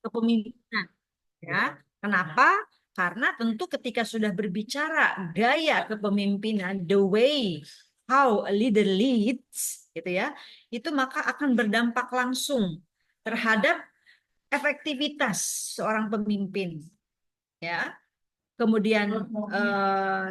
kepemimpinan. Ya, kenapa? Karena tentu ketika sudah berbicara gaya kepemimpinan, the way how a leader leads, gitu ya, itu maka akan berdampak langsung terhadap efektivitas seorang pemimpin, ya. Kemudian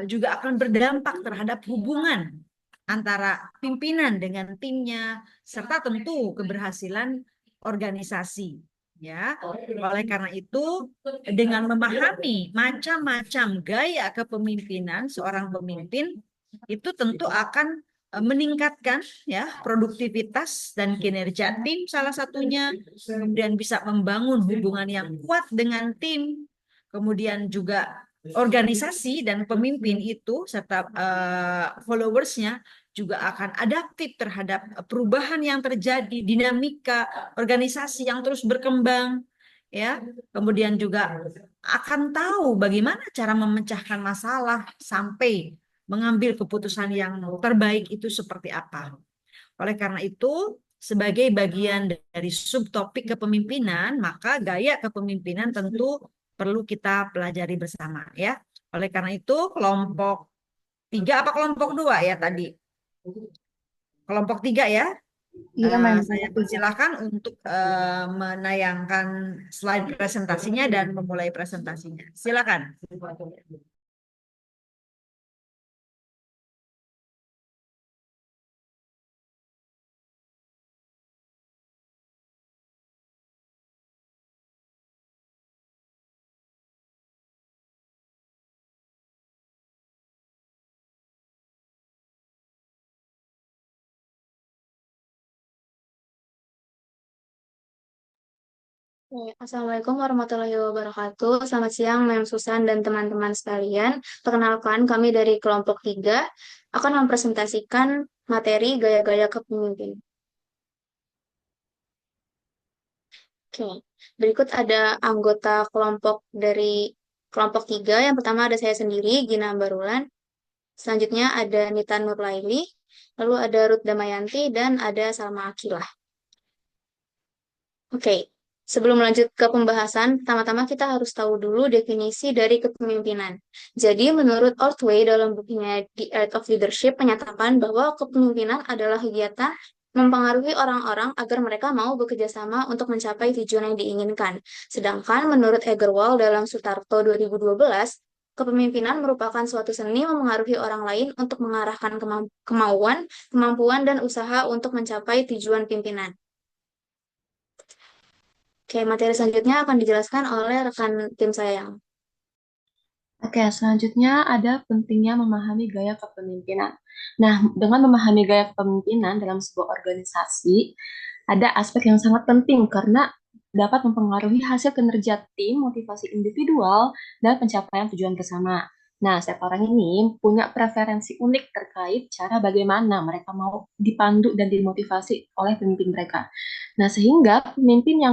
juga akan berdampak terhadap hubungan antara pimpinan dengan timnya, serta tentu keberhasilan organisasi. Ya, oleh karena itu, dengan memahami macam-macam gaya kepemimpinan seorang pemimpin, itu tentu akan meningkatkan ya produktivitas dan kinerja tim salah satunya, kemudian bisa membangun hubungan yang kuat dengan tim, kemudian juga organisasi dan pemimpin itu serta followersnya juga akan adaptif terhadap perubahan yang terjadi, dinamika organisasi yang terus berkembang, ya. Kemudian juga akan tahu bagaimana cara memecahkan masalah sampai mengambil keputusan yang terbaik itu seperti apa. Oleh karena itu, sebagai bagian dari subtopik kepemimpinan, maka gaya kepemimpinan tentu perlu kita pelajari bersama ya. Oleh karena itu, kelompok tiga apa kelompok dua ya tadi? Kelompok tiga ya. Iya, main Saya kelompok tiga. persilahkan untuk menayangkan slide presentasinya dan memulai presentasinya. Silakan. Oke, Assalamualaikum warahmatullahi wabarakatuh. Selamat siang, Mem Susan dan teman-teman sekalian. Perkenalkan, kami dari kelompok 3 akan mempresentasikan materi gaya-gaya kepemimpinan. Oke, berikut ada anggota kelompok dari kelompok 3. Yang pertama ada saya sendiri, Gina Barulan. Selanjutnya ada Nita Nurlaili, lalu ada Ruth Damayanti, dan ada Salma Akilah. Oke, sebelum lanjut ke pembahasan, pertama-tama kita harus tahu dulu definisi dari kepemimpinan. Jadi, menurut Orthway dalam bukunya The Art of Leadership menyatakan bahwa kepemimpinan adalah kegiatan mempengaruhi orang-orang agar mereka mau bekerja sama untuk mencapai tujuan yang diinginkan. Sedangkan menurut Egerwall dalam Sutarto 2012, kepemimpinan merupakan suatu seni memengaruhi orang lain untuk mengarahkan kemauan, kemampuan, dan usaha untuk mencapai tujuan pimpinan. Oke, materi selanjutnya akan dijelaskan oleh rekan tim saya yang. Oke, selanjutnya ada pentingnya memahami gaya kepemimpinan. Nah, dengan memahami gaya kepemimpinan dalam sebuah organisasi, ada aspek yang sangat penting karena dapat mempengaruhi hasil kinerja tim, motivasi individual, dan pencapaian tujuan bersama. Nah, setiap orang ini punya preferensi unik terkait cara bagaimana mereka mau dipandu dan dimotivasi oleh pemimpin mereka. Nah, sehingga pemimpin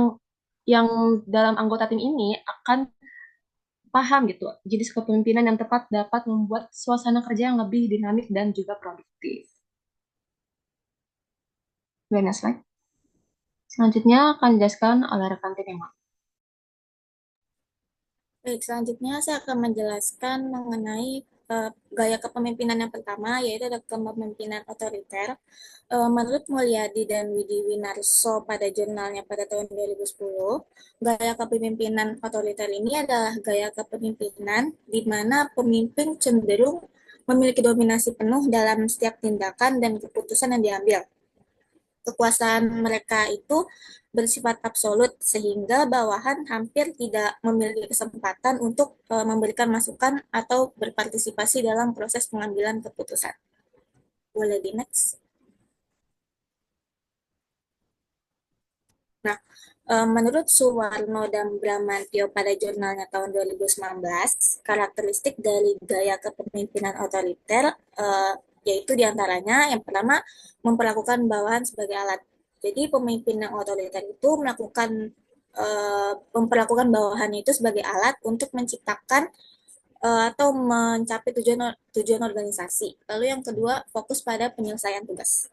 yang dalam anggota tim ini akan paham gitu. Jadi kepemimpinan yang tepat dapat membuat suasana kerja yang lebih dinamik dan juga produktif. Dua slide. Selanjutnya akan dijelaskan oleh rekan tim yang lain. Baik, selanjutnya saya akan menjelaskan mengenai gaya kepemimpinan yang pertama, yaitu ada kepemimpinan otoriter. Menurut Mulyadi dan Widi Winarso pada jurnalnya pada tahun 2010, gaya kepemimpinan otoriter ini adalah gaya kepemimpinan di mana pemimpin cenderung memiliki dominasi penuh dalam setiap tindakan dan keputusan yang diambil. Kekuasaan mereka itu bersifat absolut sehingga bawahan hampir tidak memiliki kesempatan untuk memberikan masukan atau berpartisipasi dalam proses pengambilan keputusan. Boleh di next. Nah, menurut Suwarno dan Bramantyo pada jurnalnya tahun 2019, karakteristik dari gaya kepemimpinan otoriter yaitu diantaranya yang pertama memperlakukan bawahan sebagai alat. Jadi pemimpin yang otoriter itu memperlakukan bawahannya itu sebagai alat untuk menciptakan atau mencapai tujuan tujuan organisasi. Lalu yang kedua fokus pada penyelesaian tugas.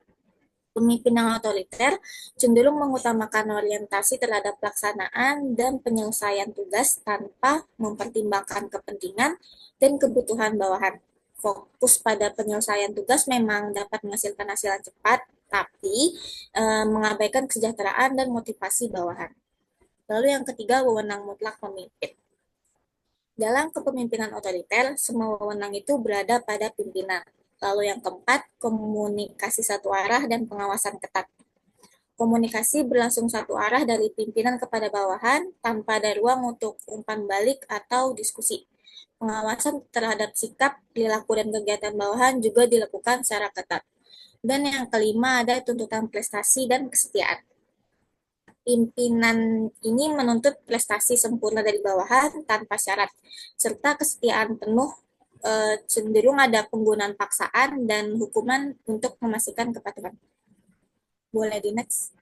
Pemimpin yang otoriter cenderung mengutamakan orientasi terhadap pelaksanaan dan penyelesaian tugas tanpa mempertimbangkan kepentingan dan kebutuhan bawahan. Fokus pada penyelesaian tugas memang dapat menghasilkan hasil yang cepat, tapi mengabaikan kesejahteraan dan motivasi bawahan. Lalu yang ketiga, wewenang mutlak pemimpin. Dalam kepemimpinan otoriter, semua wewenang itu berada pada pimpinan. Lalu yang keempat, komunikasi satu arah dan pengawasan ketat. Komunikasi berlangsung satu arah dari pimpinan kepada bawahan tanpa ada ruang untuk umpan balik atau diskusi. Pengawasan terhadap sikap, perilaku, dan kegiatan bawahan juga dilakukan secara ketat. Dan yang kelima ada tuntutan prestasi dan kesetiaan. Pimpinan ini menuntut prestasi sempurna dari bawahan tanpa syarat, serta kesetiaan penuh, cenderung ada penggunaan paksaan dan hukuman untuk memastikan kepatuhan. Boleh di next.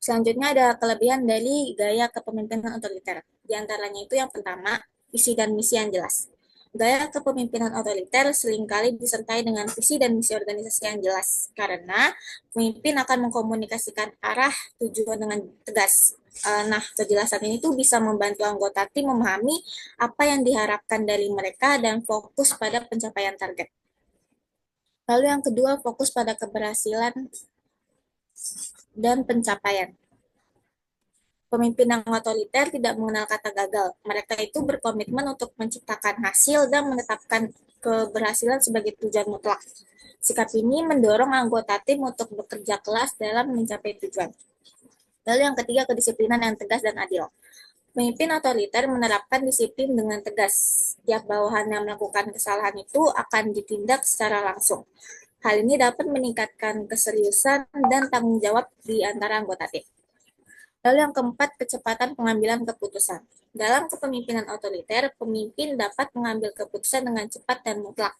Selanjutnya ada kelebihan dari gaya kepemimpinan otoriter. Di antaranya itu yang pertama, visi dan misi yang jelas. Gaya kepemimpinan otoriter seringkali disertai dengan visi dan misi organisasi yang jelas, karena pemimpin akan mengkomunikasikan arah tujuan dengan tegas. Nah, kejelasan ini tuh bisa membantu anggota tim memahami apa yang diharapkan dari mereka dan fokus pada pencapaian target. Lalu yang kedua, fokus pada keberhasilan dan pencapaian. Pemimpin yang otoriter tidak mengenal kata gagal. Mereka itu berkomitmen untuk menciptakan hasil dan menetapkan keberhasilan sebagai tujuan mutlak. Sikap ini mendorong anggota tim untuk bekerja keras dalam mencapai tujuan. Lalu yang ketiga, kedisiplinan yang tegas dan adil. Pemimpin otoriter menerapkan disiplin dengan tegas. Tiap bawahan yang melakukan kesalahan itu akan ditindak secara langsung. Hal ini dapat meningkatkan keseriusan dan tanggung jawab di antara anggota tim. Lalu yang keempat, kecepatan pengambilan keputusan. Dalam kepemimpinan otoriter, pemimpin dapat mengambil keputusan dengan cepat dan mutlak.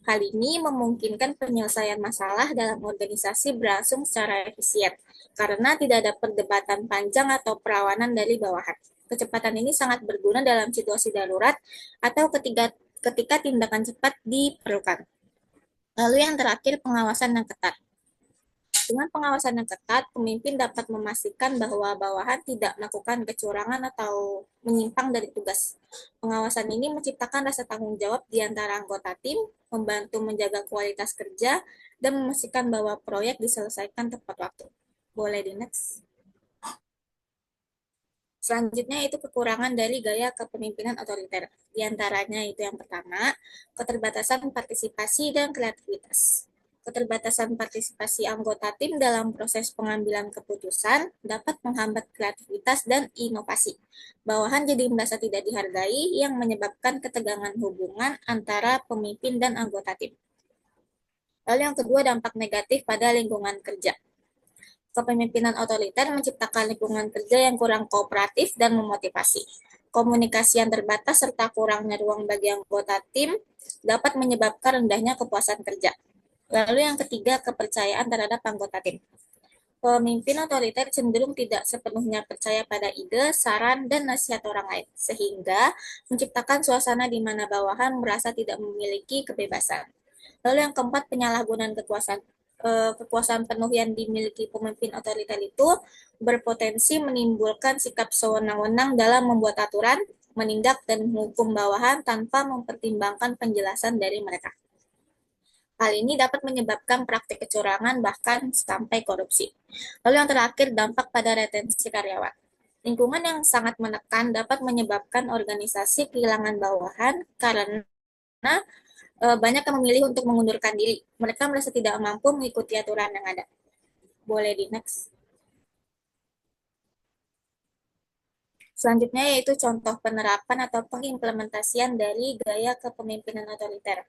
Hal ini memungkinkan penyelesaian masalah dalam organisasi berlangsung secara efisien, karena tidak ada perdebatan panjang atau perlawanan dari bawahan. Kecepatan ini sangat berguna dalam situasi darurat atau ketika tindakan cepat diperlukan. Lalu yang terakhir, pengawasan yang ketat. Dengan pengawasan yang ketat, pemimpin dapat memastikan bahwa bawahan tidak melakukan kecurangan atau menyimpang dari tugas. Pengawasan ini menciptakan rasa tanggung jawab di antara anggota tim, membantu menjaga kualitas kerja, dan memastikan bahwa proyek diselesaikan tepat waktu. Boleh di next. Selanjutnya itu kekurangan dari gaya kepemimpinan otoriter. Di antaranya itu yang pertama, keterbatasan partisipasi dan kreativitas. Keterbatasan partisipasi anggota tim dalam proses pengambilan keputusan dapat menghambat kreativitas dan inovasi. Bawahan jadi merasa tidak dihargai yang menyebabkan ketegangan hubungan antara pemimpin dan anggota tim. Lalu yang kedua, dampak negatif pada lingkungan kerja. Kepemimpinan otoriter menciptakan lingkungan kerja yang kurang kooperatif dan memotivasi. Komunikasi yang terbatas serta kurangnya ruang bagi anggota tim dapat menyebabkan rendahnya kepuasan kerja. Lalu yang ketiga, kepercayaan terhadap anggota tim. Pemimpin otoriter cenderung tidak sepenuhnya percaya pada ide, saran, dan nasihat orang lain, sehingga menciptakan suasana di mana bawahan merasa tidak memiliki kebebasan. Lalu yang keempat, penyalahgunaan kekuasaan. Kekuasaan penuh yang dimiliki pemimpin otoriter itu berpotensi menimbulkan sikap sewenang-wenang dalam membuat aturan, menindak, dan menghukum bawahan tanpa mempertimbangkan penjelasan dari mereka. Hal ini dapat menyebabkan praktik kecurangan bahkan sampai korupsi. Lalu yang terakhir, dampak pada retensi karyawan. Lingkungan yang sangat menekan dapat menyebabkan organisasi kehilangan bawahan karena banyak yang memilih untuk mengundurkan diri. Mereka merasa tidak mampu mengikuti aturan yang ada. Boleh di next. Selanjutnya yaitu contoh penerapan atau pengimplementasian dari gaya kepemimpinan otoriter.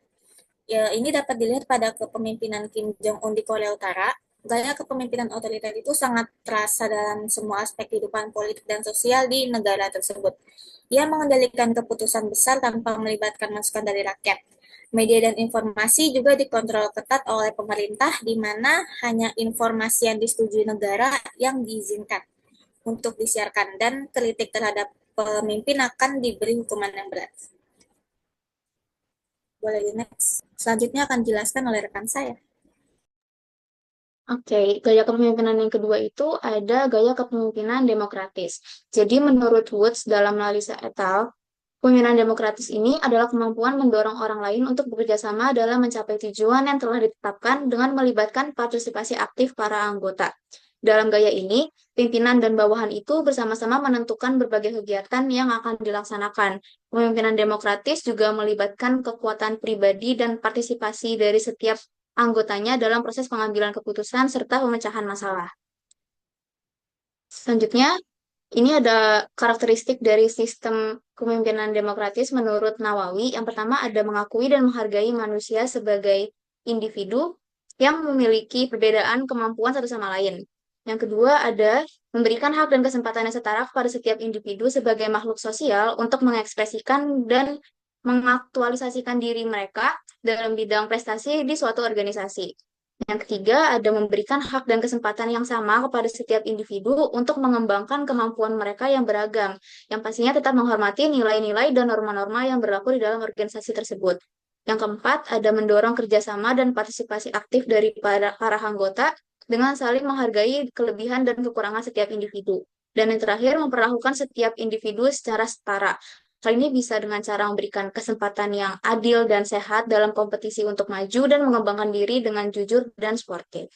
Ya, ini dapat dilihat pada kepemimpinan Kim Jong-un di Korea Utara. Gaya kepemimpinan otoriter itu sangat terasa dalam semua aspek kehidupan politik dan sosial di negara tersebut. Ia mengendalikan keputusan besar tanpa melibatkan masukan dari rakyat. Media dan informasi juga dikontrol ketat oleh pemerintah, di mana hanya informasi yang disetujui negara yang diizinkan untuk disiarkan, dan kritik terhadap pemimpin akan diberi hukuman yang berat. Boleh di next. Selanjutnya akan dijelaskan oleh rekan saya. Oke, gaya kepemimpinan yang kedua itu ada gaya kepemimpinan demokratis. Jadi menurut Woods dalam Lalisa et al., kepemimpinan demokratis ini adalah kemampuan mendorong orang lain untuk bekerja sama dalam mencapai tujuan yang telah ditetapkan dengan melibatkan partisipasi aktif para anggota. Dalam gaya ini, pimpinan dan bawahan itu bersama-sama menentukan berbagai kegiatan yang akan dilaksanakan. Kepemimpinan demokratis juga melibatkan kekuatan pribadi dan partisipasi dari setiap anggotanya dalam proses pengambilan keputusan serta pemecahan masalah. Selanjutnya, ini ada karakteristik dari sistem kepemimpinan demokratis menurut Nawawi. Yang pertama ada mengakui dan menghargai manusia sebagai individu yang memiliki perbedaan kemampuan satu sama lain. Yang kedua ada memberikan hak dan kesempatan yang setara kepada setiap individu sebagai makhluk sosial untuk mengekspresikan dan mengaktualisasikan diri mereka dalam bidang prestasi di suatu organisasi. Yang ketiga, ada memberikan hak dan kesempatan yang sama kepada setiap individu untuk mengembangkan kemampuan mereka yang beragam, yang pastinya tetap menghormati nilai-nilai dan norma-norma yang berlaku di dalam organisasi tersebut. Yang keempat, ada mendorong kerjasama dan partisipasi aktif dari para anggota dengan saling menghargai kelebihan dan kekurangan setiap individu. Dan yang terakhir, memperlakukan setiap individu secara setara. Hal ini bisa dengan cara memberikan kesempatan yang adil dan sehat dalam kompetisi untuk maju dan mengembangkan diri dengan jujur dan sportif.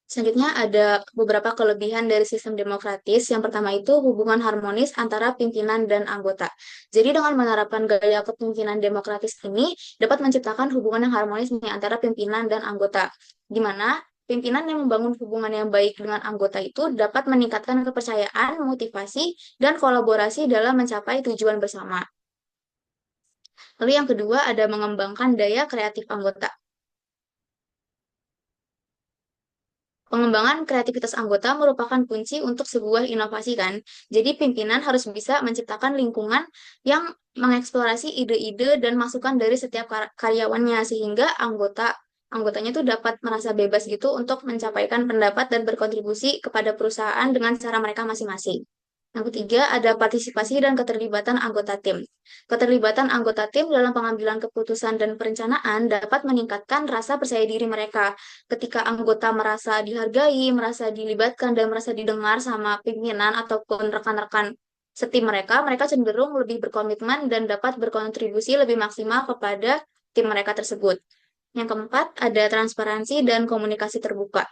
Selanjutnya ada beberapa kelebihan dari sistem demokratis. Yang pertama itu hubungan harmonis antara pimpinan dan anggota. Jadi dengan menerapkan gaya kepemimpinan demokratis ini dapat menciptakan hubungan yang harmonis nih antara pimpinan dan anggota. Di mana pimpinan yang membangun hubungan yang baik dengan anggota itu dapat meningkatkan kepercayaan, motivasi, dan kolaborasi dalam mencapai tujuan bersama. Lalu yang kedua ada mengembangkan daya kreatif anggota. Pengembangan kreativitas anggota merupakan kunci untuk sebuah inovasi kan. Jadi pimpinan harus bisa menciptakan lingkungan yang mengeksplorasi ide-ide dan masukan dari setiap karyawannya sehingga anggotanya tuh dapat merasa bebas gitu untuk mencapaikan pendapat dan berkontribusi kepada perusahaan dengan cara mereka masing-masing. Yang ketiga, ada partisipasi dan keterlibatan anggota tim. Keterlibatan anggota tim dalam pengambilan keputusan dan perencanaan dapat meningkatkan rasa percaya diri mereka. Ketika anggota merasa dihargai, merasa dilibatkan, dan merasa didengar sama pimpinan ataupun rekan-rekan setim mereka, mereka cenderung lebih berkomitmen dan dapat berkontribusi lebih maksimal kepada tim mereka tersebut. Yang keempat, ada transparansi dan komunikasi terbuka.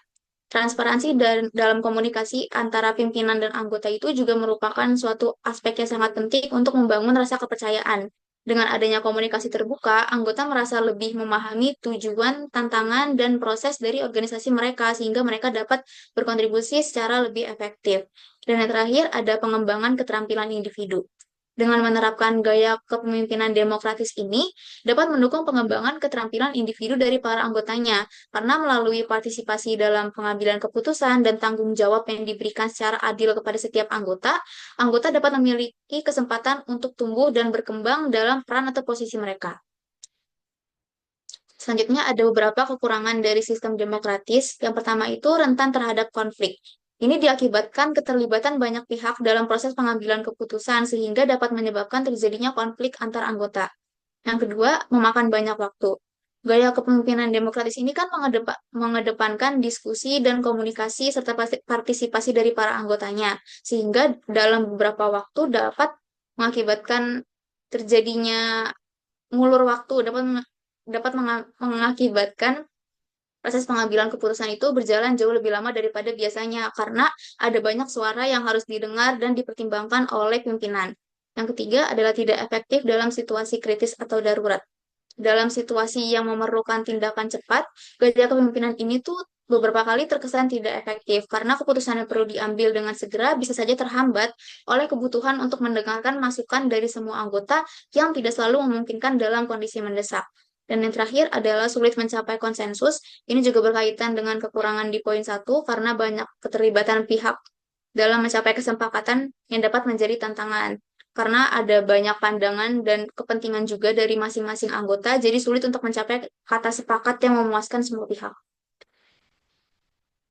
Transparansi dan dalam komunikasi antara pimpinan dan anggota itu juga merupakan suatu aspek yang sangat penting untuk membangun rasa kepercayaan. Dengan adanya komunikasi terbuka, anggota merasa lebih memahami tujuan, tantangan, dan proses dari organisasi mereka sehingga mereka dapat berkontribusi secara lebih efektif. Dan yang terakhir, ada pengembangan keterampilan individu. Dengan menerapkan gaya kepemimpinan demokratis ini, dapat mendukung pengembangan keterampilan individu dari para anggotanya, karena melalui partisipasi dalam pengambilan keputusan dan tanggung jawab yang diberikan secara adil kepada setiap anggota, anggota dapat memiliki kesempatan untuk tumbuh dan berkembang dalam peran atau posisi mereka. Selanjutnya ada beberapa kekurangan dari sistem demokratis. Yang pertama itu rentan terhadap konflik. Ini diakibatkan keterlibatan banyak pihak dalam proses pengambilan keputusan sehingga dapat menyebabkan terjadinya konflik antar anggota. Yang kedua, memakan banyak waktu. Gaya kepemimpinan demokratis ini kan mengedepankan diskusi dan komunikasi serta partisipasi dari para anggotanya, sehingga dalam beberapa waktu dapat mengakibatkan terjadinya ngulur waktu, dapat mengakibatkan proses pengambilan keputusan itu berjalan jauh lebih lama daripada biasanya karena ada banyak suara yang harus didengar dan dipertimbangkan oleh pimpinan. Yang ketiga adalah tidak efektif dalam situasi kritis atau darurat. Dalam situasi yang memerlukan tindakan cepat, gaya kepemimpinan ini tuh beberapa kali terkesan tidak efektif karena keputusan yang perlu diambil dengan segera bisa saja terhambat oleh kebutuhan untuk mendengarkan masukan dari semua anggota yang tidak selalu memungkinkan dalam kondisi mendesak. Dan yang terakhir adalah sulit mencapai konsensus. Ini juga berkaitan dengan kekurangan di poin 1 karena banyak keterlibatan pihak dalam mencapai kesepakatan yang dapat menjadi tantangan. Karena ada banyak pandangan dan kepentingan juga dari masing-masing anggota, jadi sulit untuk mencapai kata sepakat yang memuaskan semua pihak.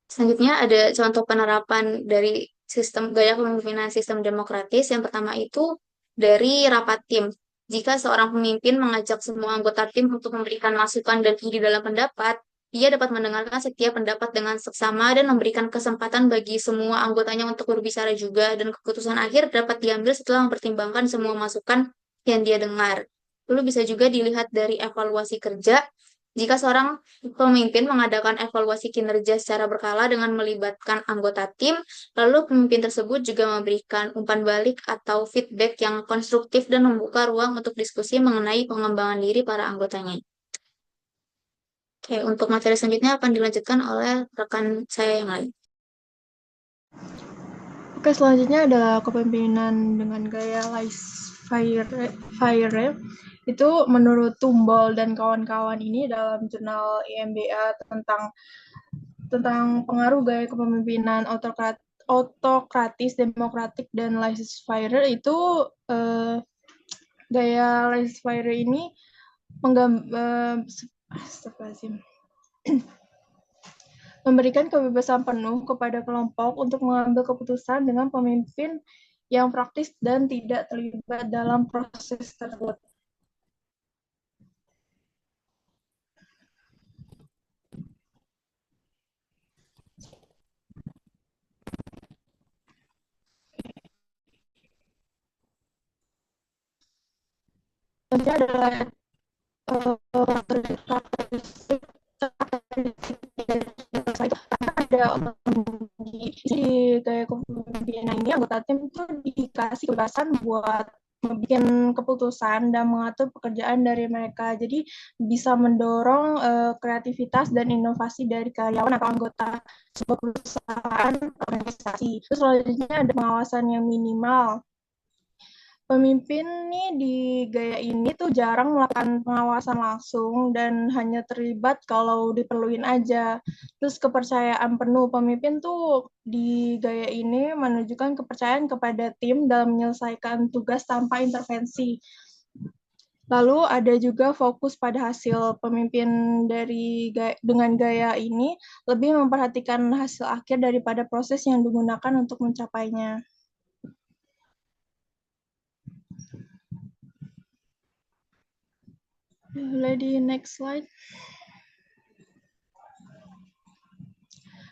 Selanjutnya ada contoh penerapan dari sistem gaya kepemimpinan sistem demokratis. Yang pertama itu dari rapat tim. Jika seorang pemimpin mengajak semua anggota tim untuk memberikan masukan dan ide dalam pendapat, Ia dapat mendengarkan setiap pendapat dengan seksama dan memberikan kesempatan bagi semua anggotanya untuk berbicara juga, dan keputusan akhir dapat diambil setelah mempertimbangkan semua masukan yang dia dengar. Lalu bisa juga dilihat dari evaluasi kerja. Jika seorang pemimpin mengadakan evaluasi kinerja secara berkala dengan melibatkan anggota tim, lalu pemimpin tersebut juga memberikan umpan balik atau feedback yang konstruktif dan membuka ruang untuk diskusi mengenai pengembangan diri para anggotanya. Oke, untuk materi selanjutnya akan dilanjutkan oleh rekan saya yang lain. Oke, selanjutnya adalah kepemimpinan dengan gaya laissez-faire. Itu menurut Tumbol dan kawan-kawan ini dalam jurnal IMBA tentang pengaruh gaya kepemimpinan autokratis, demokratik, dan laissez-faire itu gaya laissez-faire ini memberikan kebebasan penuh kepada kelompok untuk mengambil keputusan dengan pemimpin yang praktis dan tidak terlibat dalam proses tersebut. Ini adalah karakteristik ada di kayak kepemimpinan ini anggota tim itu dikasih kebebasan buat membuat keputusan dan mengatur pekerjaan dari mereka. Jadi bisa mendorong kreativitas dan inovasi dari karyawan atau anggota sebuah perusahaan organisasi. Terus selanjutnya ada pengawasan yang minimal. Pemimpin nih di gaya ini tuh jarang melakukan pengawasan langsung dan hanya terlibat kalau diperluin aja. Terus kepercayaan penuh pemimpin tuh di gaya ini menunjukkan kepercayaan kepada tim dalam menyelesaikan tugas tanpa intervensi. Lalu ada juga fokus pada hasil. Pemimpin dengan gaya ini lebih memperhatikan hasil akhir daripada proses yang digunakan untuk mencapainya. Lady, next slide.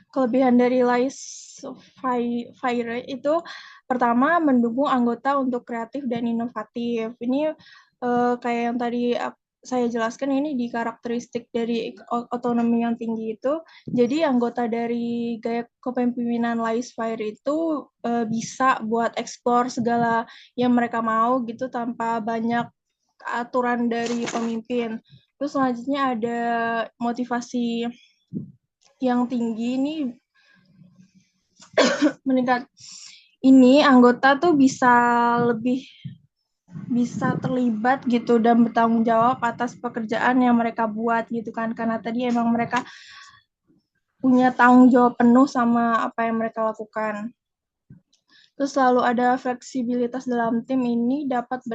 Kelebihan dari laissez-faire itu pertama mendukung anggota untuk kreatif dan inovatif. Ini kayak yang tadi saya jelaskan, ini di karakteristik dari otonomi yang tinggi itu. Jadi anggota dari gaya kepemimpinan laissez-faire itu bisa buat explore segala yang mereka mau gitu tanpa banyak aturan dari pemimpin. Terus selanjutnya ada motivasi yang tinggi ini meningkat. Ini anggota tuh bisa terlibat gitu dan bertanggung jawab atas pekerjaan yang mereka buat gitu kan, karena tadi emang mereka punya tanggung jawab penuh sama apa yang mereka lakukan. Terus selalu ada fleksibilitas dalam tim ini dapat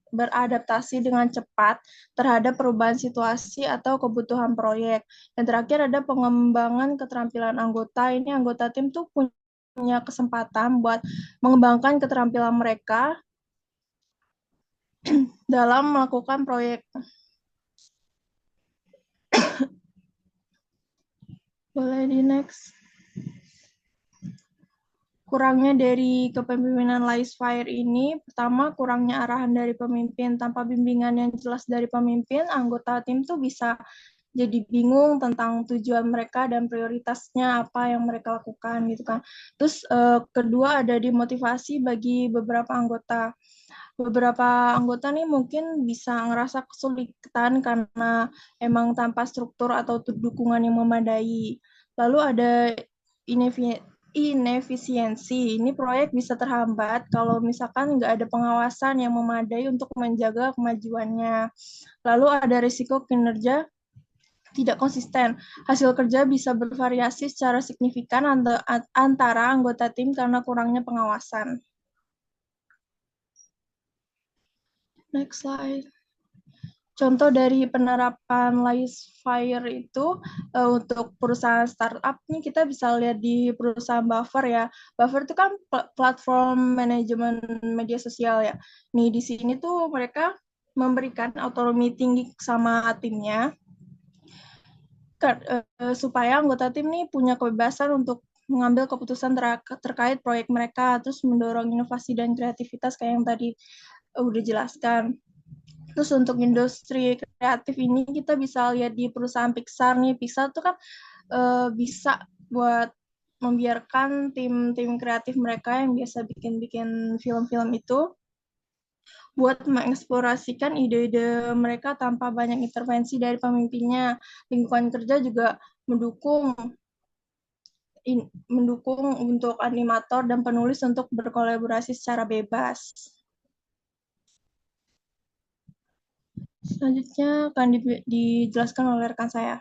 beradaptasi dengan cepat terhadap perubahan situasi atau kebutuhan proyek. Dan terakhir ada pengembangan keterampilan anggota. Ini anggota tim tuh punya kesempatan buat mengembangkan keterampilan mereka dalam melakukan proyek. Boleh di next. Kurangnya dari kepemimpinan laissez-faire ini, pertama kurangnya arahan dari pemimpin. Tanpa bimbingan yang jelas dari pemimpin, anggota tim tuh bisa jadi bingung tentang tujuan mereka dan prioritasnya apa yang mereka lakukan gitu kan. Terus kedua ada dimotivasi bagi beberapa anggota. Beberapa anggota nih mungkin bisa ngerasa kesulitan karena emang tanpa struktur atau dukungan yang memadai. Lalu ada inefisiensi. Ini proyek bisa terhambat kalau misalkan nggak ada pengawasan yang memadai untuk menjaga kemajuannya. Lalu ada risiko kinerja tidak konsisten. Hasil kerja bisa bervariasi secara signifikan antara anggota tim karena kurangnya pengawasan. Next slide. Contoh dari penerapan laissez-faire itu untuk perusahaan startup nih kita bisa lihat di perusahaan Buffer ya. Buffer itu kan platform manajemen media sosial ya. Nih di sini tuh mereka memberikan otonomi tinggi sama timnya. supaya anggota tim nih punya kebebasan untuk mengambil keputusan terkait proyek mereka, terus mendorong inovasi dan kreativitas kayak yang tadi udah jelaskan. Terus untuk industri kreatif ini kita bisa lihat di perusahaan Pixar nih. Pixar tuh kan bisa buat membiarkan tim-tim kreatif mereka yang biasa bikin-bikin film-film itu buat mengeksplorasikan ide-ide mereka tanpa banyak intervensi dari pemimpinnya. Lingkungan kerja juga mendukung mendukung untuk animator dan penulis untuk berkolaborasi secara bebas. Selanjutnya akan dijelaskan oleh rekan saya.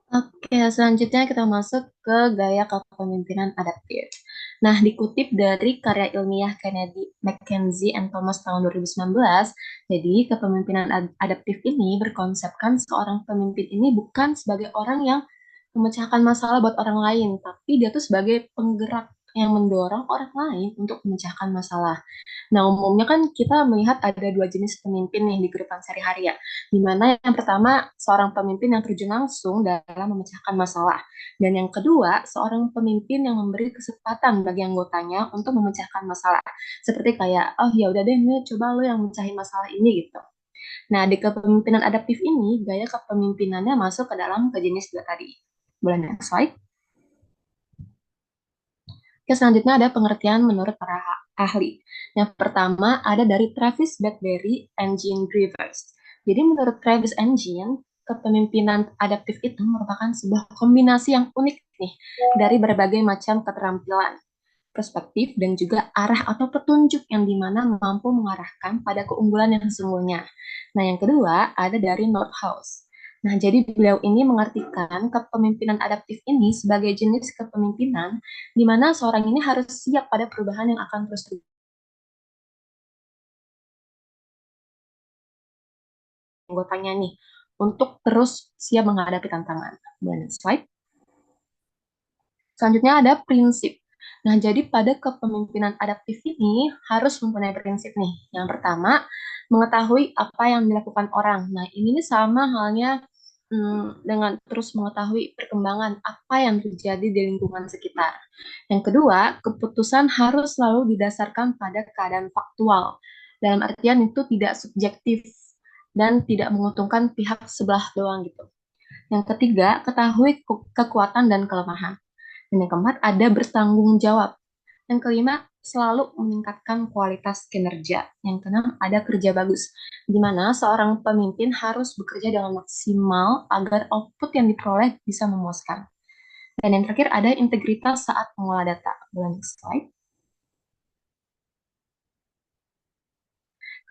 Oke, selanjutnya kita masuk ke gaya kepemimpinan adaptif. Nah, dikutip dari karya ilmiah Kennedy, McKenzie, and Thomas tahun 2019, jadi kepemimpinan adaptif ini berkonsepkan seorang pemimpin ini bukan sebagai orang yang memecahkan masalah buat orang lain, tapi dia tuh sebagai penggerak yang mendorong orang lain untuk memecahkan masalah. Nah, umumnya kan kita melihat ada dua jenis pemimpin nih di kehidupan sehari-hari ya, di mana yang pertama seorang pemimpin yang terjun langsung dalam memecahkan masalah, dan yang kedua seorang pemimpin yang memberi kesempatan bagi anggotanya untuk memecahkan masalah, seperti kayak, oh ya udah deh, nih coba lo yang mecahin masalah ini gitu. Nah, di kepemimpinan adaptif ini, gaya kepemimpinannya masuk ke dalam ke jenis dua tadi. Boleh next slide? Oke, selanjutnya ada pengertian menurut para ahli. Yang pertama ada dari Travis Bradbury and Jean Rivers. Jadi menurut Travis and Jean, kepemimpinan adaptif itu merupakan sebuah kombinasi yang unik nih dari berbagai macam keterampilan, perspektif, dan juga arah atau petunjuk yang dimana mampu mengarahkan pada keunggulan yang sesungguhnya. Nah, yang kedua ada dari Nordhaus. Nah, jadi beliau ini mengartikan kepemimpinan adaptif ini sebagai jenis kepemimpinan di mana seorang ini harus siap pada perubahan yang akan terus anggotanya nih untuk terus siap menghadapi tantangan. Next slide. Selanjutnya ada prinsip. Nah, jadi pada kepemimpinan adaptif ini harus mempunyai prinsip nih. Yang pertama, mengetahui apa yang dilakukan orang. Nah, ini nih sama halnya dengan terus mengetahui perkembangan apa yang terjadi di lingkungan sekitar. Yang kedua, keputusan harus selalu didasarkan pada keadaan faktual. Dalam artian itu tidak subjektif dan tidak menguntungkan pihak sebelah doang gitu. Yang ketiga, ketahui kekuatan dan kelemahan. Dan yang keempat, ada bertanggung jawab. Yang kelima, selalu meningkatkan kualitas kinerja. Yang keenam, ada kerja bagus, di mana seorang pemimpin harus bekerja dengan maksimal agar output yang diperoleh bisa memuaskan. Dan yang terakhir, ada integritas saat mengolah data. Next slide.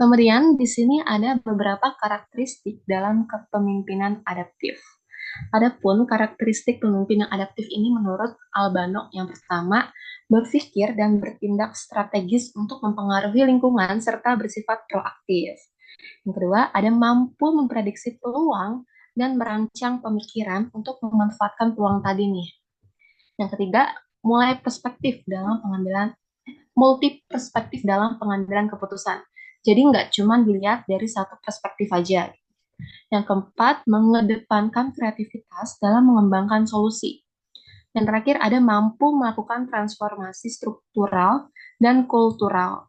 Kemudian di sini ada beberapa karakteristik dalam kepemimpinan adaptif. Adapun karakteristik pemimpin yang adaptif ini menurut Albano yang pertama, berpikir dan bertindak strategis untuk mempengaruhi lingkungan serta bersifat proaktif. Yang kedua, ada mampu memprediksi peluang dan merancang pemikiran untuk memanfaatkan peluang tadi nih. Yang ketiga, multi perspektif dalam pengambilan keputusan. Jadi nggak cuma dilihat dari satu perspektif aja. Yang keempat, mengedepankan kreativitas dalam mengembangkan solusi. Yang terakhir, ada mampu melakukan transformasi struktural dan kultural,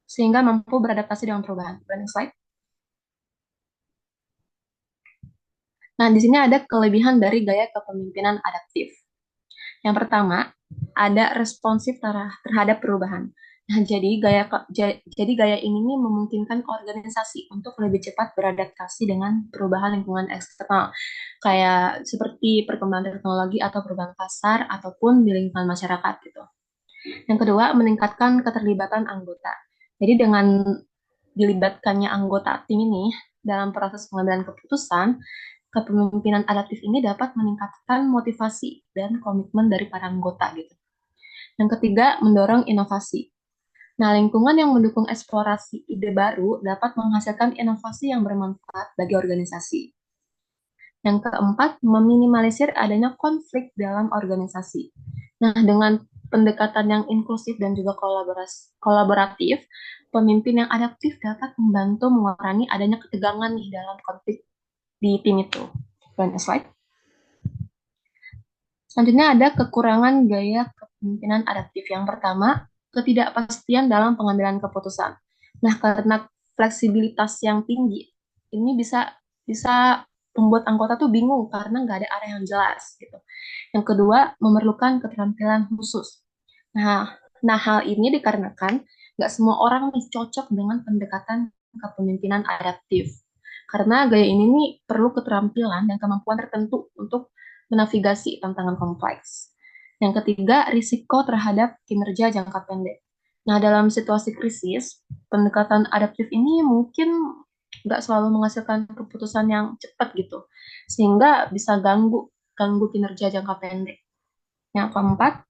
sehingga mampu beradaptasi dengan perubahan. Next slide. Nah, di sini ada kelebihan dari gaya kepemimpinan adaptif. Yang pertama, ada responsif terhadap perubahan. Nah, jadi gaya ini nih memungkinkan organisasi untuk lebih cepat beradaptasi dengan perubahan lingkungan eksternal, kayak seperti perkembangan teknologi atau perubahan pasar ataupun di lingkungan masyarakat gitu. Yang kedua, meningkatkan keterlibatan anggota. Jadi dengan dilibatkannya anggota tim ini dalam proses pengambilan keputusan, kepemimpinan adaptif ini dapat meningkatkan motivasi dan komitmen dari para anggota gitu. Yang ketiga, mendorong inovasi. Nah, lingkungan yang mendukung eksplorasi ide baru dapat menghasilkan inovasi yang bermanfaat bagi organisasi. Yang keempat, meminimalisir adanya konflik dalam organisasi. Nah, dengan pendekatan yang inklusif dan juga kolaboratif, pemimpin yang adaptif dapat membantu mengurangi adanya ketegangan nih dalam konflik di tim itu. Next slide. Selanjutnya ada kekurangan gaya kepemimpinan adaptif. Yang pertama, ketidakpastian dalam pengambilan keputusan. Nah, karena fleksibilitas yang tinggi, ini bisa membuat anggota tuh bingung karena nggak ada arah yang jelas gitu. Yang kedua, memerlukan keterampilan khusus. Nah, hal ini dikarenakan nggak semua orang nih cocok dengan pendekatan kepemimpinan adaptif. Karena gaya ini nih perlu keterampilan dan kemampuan tertentu untuk menavigasi tantangan kompleks. Yang ketiga, risiko terhadap kinerja jangka pendek. Nah, dalam situasi krisis, pendekatan adaptif ini mungkin nggak selalu menghasilkan keputusan yang cepat gitu, sehingga bisa ganggu kinerja jangka pendek. Yang keempat,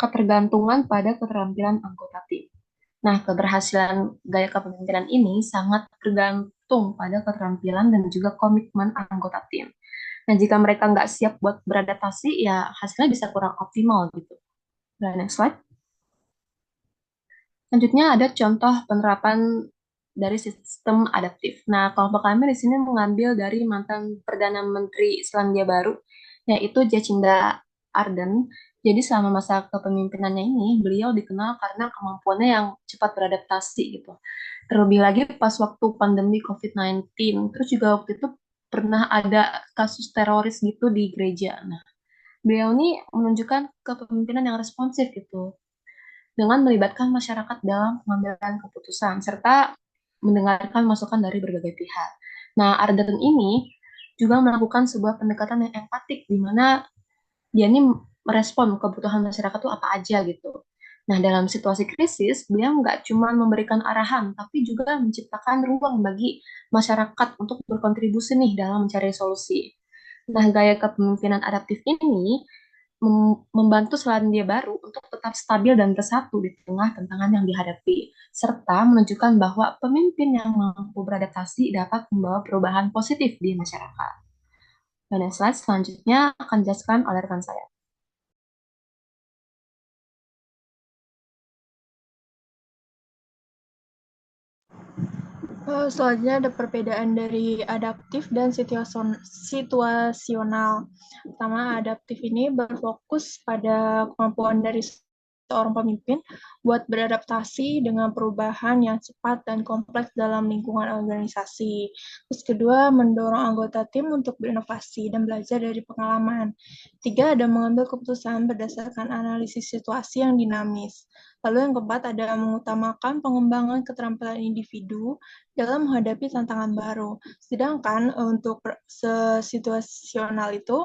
ketergantungan pada keterampilan anggota tim. Nah, keberhasilan gaya kepemimpinan ini sangat tergantung pada keterampilan dan juga komitmen anggota tim. Nah, jika mereka nggak siap buat beradaptasi, ya hasilnya bisa kurang optimal gitu. Nah, next slide. Selanjutnya ada contoh penerapan dari sistem adaptif. Nah, kelompok kami di sini mengambil dari mantan Perdana Menteri Selandia Baru, yaitu Jacinda Ardern. Jadi selama masa kepemimpinannya ini, beliau dikenal karena kemampuannya yang cepat beradaptasi gitu. Terlebih lagi pas waktu pandemi COVID-19, terus juga waktu itu pernah ada kasus teroris gitu di gereja. Nah, beliau ini menunjukkan kepemimpinan yang responsif gitu, dengan melibatkan masyarakat dalam pengambilan keputusan, serta mendengarkan masukan dari berbagai pihak. Nah, Ardern ini juga melakukan sebuah pendekatan yang empatik, di mana dia ini merespon kebutuhan masyarakat itu apa aja gitu. Nah, dalam situasi krisis, beliau nggak cuma memberikan arahan, tapi juga menciptakan ruang bagi masyarakat untuk berkontribusi nih dalam mencari solusi. Nah, gaya kepemimpinan adaptif ini membantu Selandia Baru untuk tetap stabil dan bersatu di tengah tantangan yang dihadapi, serta menunjukkan bahwa pemimpin yang mampu beradaptasi dapat membawa perubahan positif di masyarakat. Dan slide selanjutnya akan dijelaskan oleh rekan saya. Selanjutnya ada perbedaan dari adaptif dan situasional. Pertama, adaptif ini berfokus pada kemampuan dari seorang pemimpin buat beradaptasi dengan perubahan yang cepat dan kompleks dalam lingkungan organisasi. Terus kedua, mendorong anggota tim untuk berinovasi dan belajar dari pengalaman. Tiga, ada mengambil keputusan berdasarkan analisis situasi yang dinamis. Lalu yang keempat, ada mengutamakan pengembangan keterampilan individu dalam menghadapi tantangan baru. Sedangkan untuk situasional itu,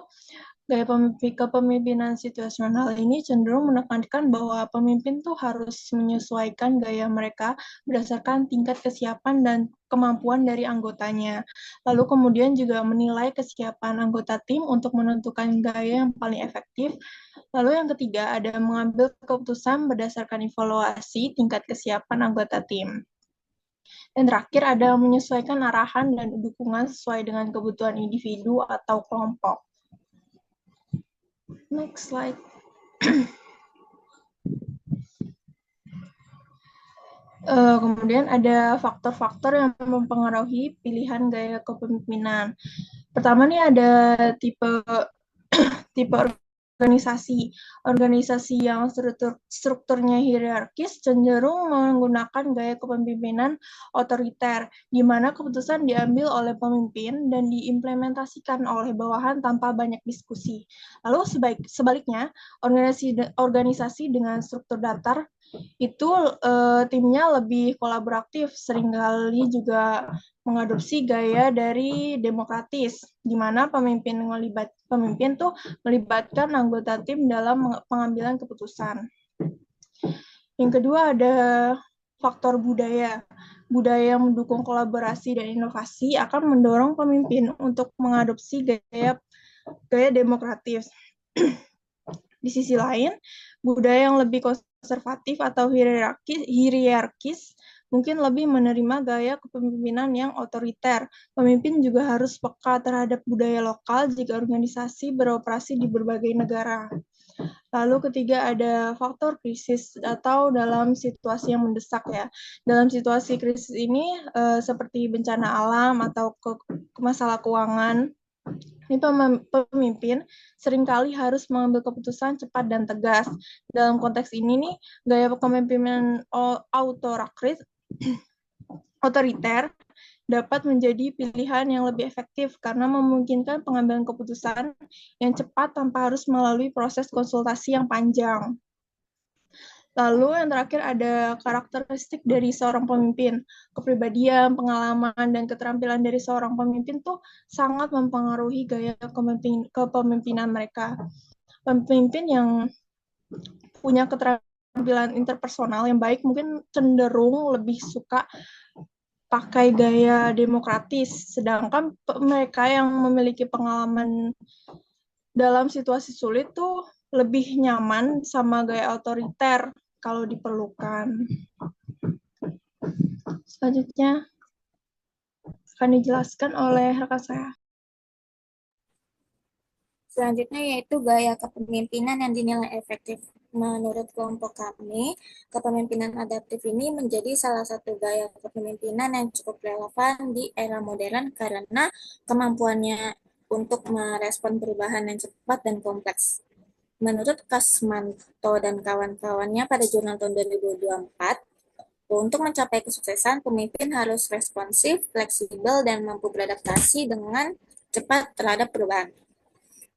gaya kepemimpinan situasional ini cenderung menekankan bahwa pemimpin tuh harus menyesuaikan gaya mereka berdasarkan tingkat kesiapan dan kemampuan dari anggotanya. Lalu kemudian juga menilai kesiapan anggota tim untuk menentukan gaya yang paling efektif. Lalu yang ketiga ada mengambil keputusan berdasarkan evaluasi tingkat kesiapan anggota tim. Dan terakhir ada menyesuaikan arahan dan dukungan sesuai dengan kebutuhan individu atau kelompok. Next slide. Kemudian ada faktor-faktor yang mempengaruhi pilihan gaya kepemimpinan. Pertama nih ada tipe organisasi. Organisasi yang strukturnya hierarkis cenderung menggunakan gaya kepemimpinan otoriter, di mana keputusan diambil oleh pemimpin dan diimplementasikan oleh bawahan tanpa banyak diskusi. Lalu sebaliknya, organisasi dengan struktur datar itu timnya lebih kolaboratif, seringkali juga mengadopsi gaya dari demokratis, di mana pemimpin tuh melibatkan anggota tim dalam pengambilan keputusan. Yang kedua ada faktor budaya. Budaya yang mendukung kolaborasi dan inovasi akan mendorong pemimpin untuk mengadopsi gaya demokratis. Di sisi lain, budaya yang lebih konservatif atau hierarkis mungkin lebih menerima gaya kepemimpinan yang otoriter. Pemimpin juga harus peka terhadap budaya lokal jika organisasi beroperasi di berbagai negara. Lalu ketiga ada faktor krisis atau dalam situasi yang mendesak ya. Dalam situasi krisis ini seperti bencana alam atau masalah keuangan, Ini pemimpin seringkali harus mengambil keputusan cepat dan tegas. Dalam konteks ini nih, gaya kepemimpinan otoriter dapat menjadi pilihan yang lebih efektif karena memungkinkan pengambilan keputusan yang cepat tanpa harus melalui proses konsultasi yang panjang. Lalu yang terakhir ada karakteristik dari seorang pemimpin. Kepribadian, pengalaman, dan keterampilan dari seorang pemimpin tuh sangat mempengaruhi gaya kepemimpinan mereka. Pemimpin yang punya keterampilan interpersonal yang baik mungkin cenderung lebih suka pakai gaya demokratis, sedangkan mereka yang memiliki pengalaman dalam situasi sulit tuh lebih nyaman sama gaya otoriter kalau diperlukan. Selanjutnya akan dijelaskan oleh rekan saya. Selanjutnya yaitu gaya kepemimpinan yang dinilai efektif. Menurut kelompok kami, kepemimpinan adaptif ini menjadi salah satu gaya kepemimpinan yang cukup relevan di era modern karena kemampuannya untuk merespon perubahan yang cepat dan kompleks. Menurut Kasmanto dan kawan-kawannya pada jurnal tahun 2024, untuk mencapai kesuksesan, pemimpin harus responsif, fleksibel, dan mampu beradaptasi dengan cepat terhadap perubahan.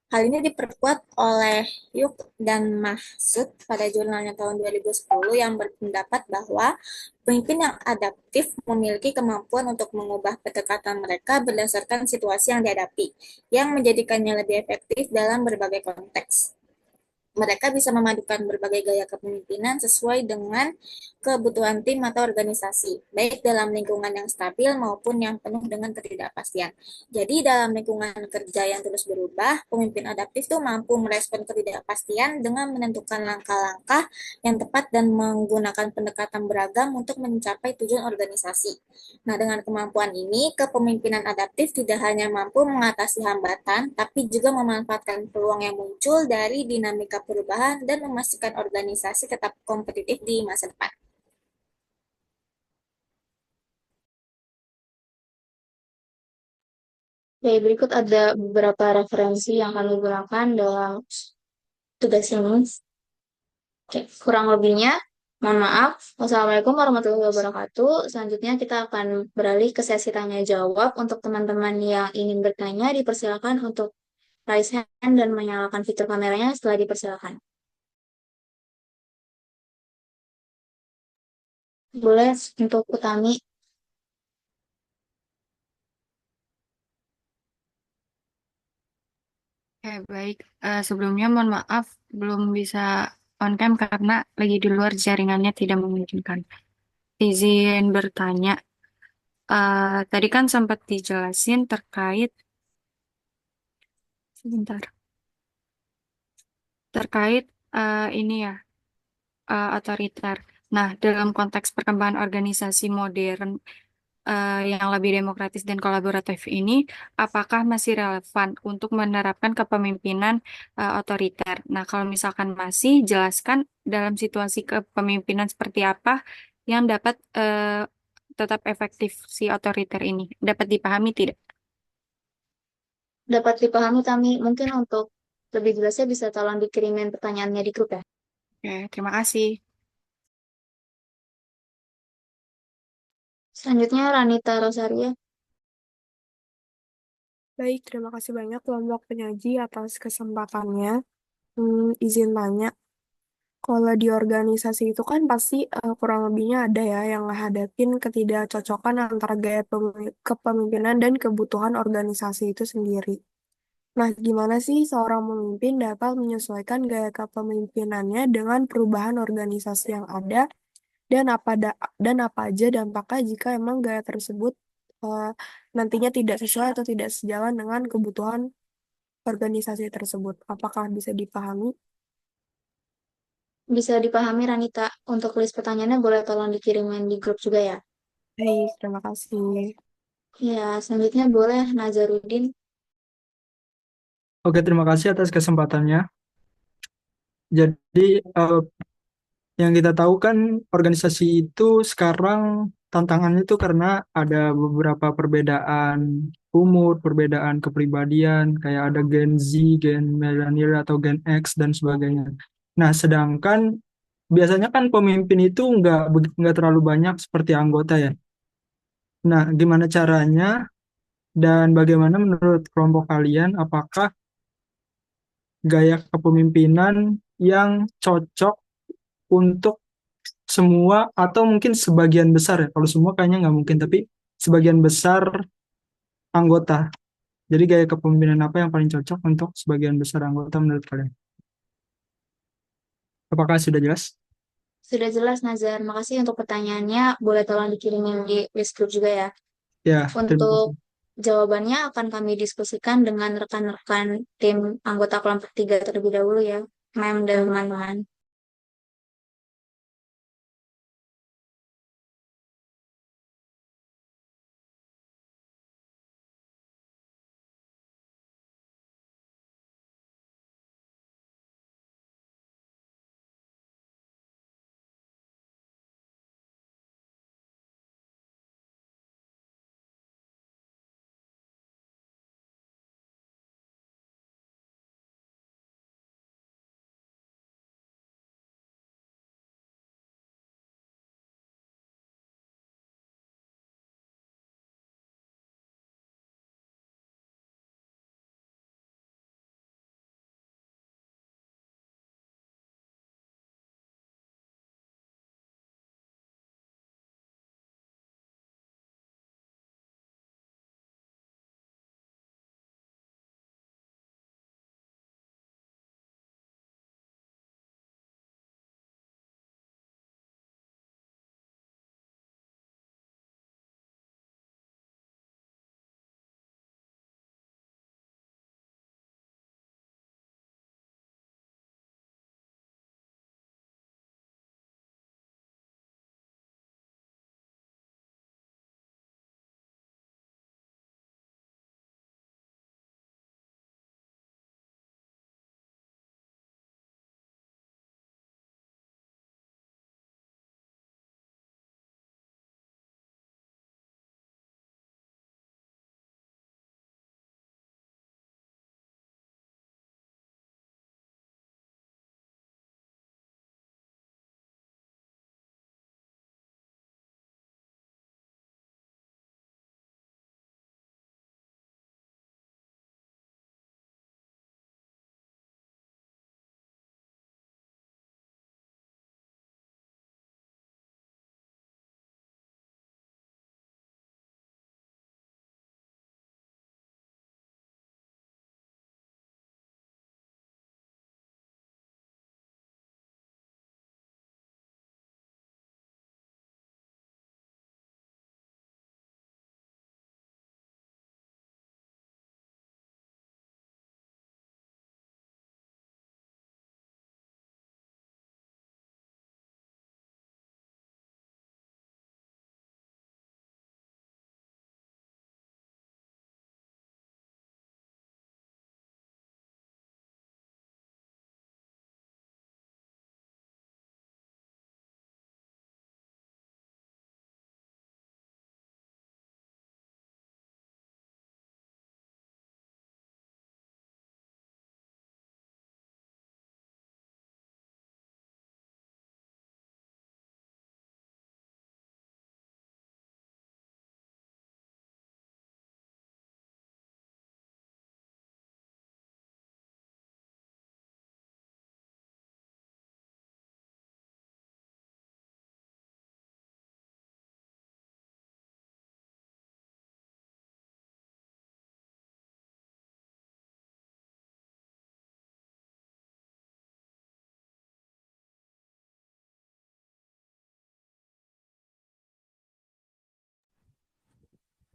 Hal ini diperkuat oleh Yuk dan Mahsud pada jurnalnya tahun 2010 yang berpendapat bahwa pemimpin yang adaptif memiliki kemampuan untuk mengubah pendekatan mereka berdasarkan situasi yang dihadapi, yang menjadikannya lebih efektif dalam berbagai konteks. Mereka bisa memadukan berbagai gaya kepemimpinan sesuai dengan kebutuhan tim atau organisasi, baik dalam lingkungan yang stabil maupun yang penuh dengan ketidakpastian. Jadi dalam lingkungan kerja yang terus berubah, pemimpin adaptif tuh mampu merespon ketidakpastian dengan menentukan langkah-langkah yang tepat dan menggunakan pendekatan beragam untuk mencapai tujuan organisasi. Nah, dengan kemampuan ini, kepemimpinan adaptif tidak hanya mampu mengatasi hambatan, tapi juga memanfaatkan peluang yang muncul dari dinamika perubahan dan memastikan organisasi tetap kompetitif di masa depan. Oke, berikut ada beberapa referensi yang kami gunakan dalam tugas ini. Oke, kurang lebihnya, mohon maaf. Wassalamualaikum warahmatullahi wabarakatuh. Selanjutnya kita akan beralih ke sesi tanya jawab. Untuk teman-teman yang ingin bertanya, dipersilakan untuk raise hand dan menyalakan fitur kameranya setelah dipersilakan. Boleh untuk Utami. Oke, baik. Sebelumnya mohon maaf belum bisa on cam karena lagi di luar jaringannya tidak memungkinkan. Izin bertanya, tadi kan sempat dijelasin terkait, sebentar, terkait ini ya, otoriter. Nah, dalam konteks perkembangan organisasi modern yang lebih demokratis dan kolaboratif ini, apakah masih relevan untuk menerapkan kepemimpinan otoriter? Nah, kalau misalkan masih, jelaskan dalam situasi kepemimpinan seperti apa yang dapat tetap efektif si otoriter ini. Dapat dipahami tidak? Dapat dipahami, Tami. Mungkin untuk lebih jelasnya bisa tolong dikirimin pertanyaannya di grup ya. Oke, terima kasih. Selanjutnya Ranita Rosaria. Baik, terima kasih banyak kelompok penyaji atas kesempatannya. Izin tanya, kalau di organisasi itu kan pasti kurang lebihnya ada ya yang ngehadapin ketidakcocokan antara gaya kepemimpinan dan kebutuhan organisasi itu sendiri. Nah, gimana sih seorang pemimpin dapat menyesuaikan gaya kepemimpinannya dengan perubahan organisasi yang ada dan apa aja dampaknya jika emang gaya tersebut eh, nantinya tidak sesuai atau tidak sejalan dengan kebutuhan organisasi tersebut. Apakah bisa dipahami? Bisa dipahami, Ranita. Untuk list pertanyaannya boleh tolong dikirimin di grup juga ya. Baik, terima kasih. Ya, selanjutnya boleh Nazarudin. Oke, terima kasih atas kesempatannya. Jadi, yang kita tahu kan organisasi itu sekarang tantangannya itu karena ada beberapa perbedaan umur, perbedaan kepribadian, kayak ada Gen Z, Gen Millennial atau Gen X dan sebagainya. Nah, sedangkan biasanya kan pemimpin itu nggak terlalu banyak seperti anggota ya. Nah, gimana caranya dan bagaimana menurut kelompok kalian, apakah gaya kepemimpinan yang cocok untuk semua atau mungkin sebagian besar ya? Kalau semua kayaknya nggak mungkin, tapi sebagian besar anggota. Jadi gaya kepemimpinan apa yang paling cocok untuk sebagian besar anggota menurut kalian? Apakah sudah jelas? Sudah jelas, Nazar. Makasih untuk pertanyaannya. Boleh tolong dikirimin di list group juga ya. Ya, terima Untuk kasih. jawabannya akan kami diskusikan dengan rekan-rekan tim anggota kelompok 3 terlebih dahulu ya, Mem dan teman-teman.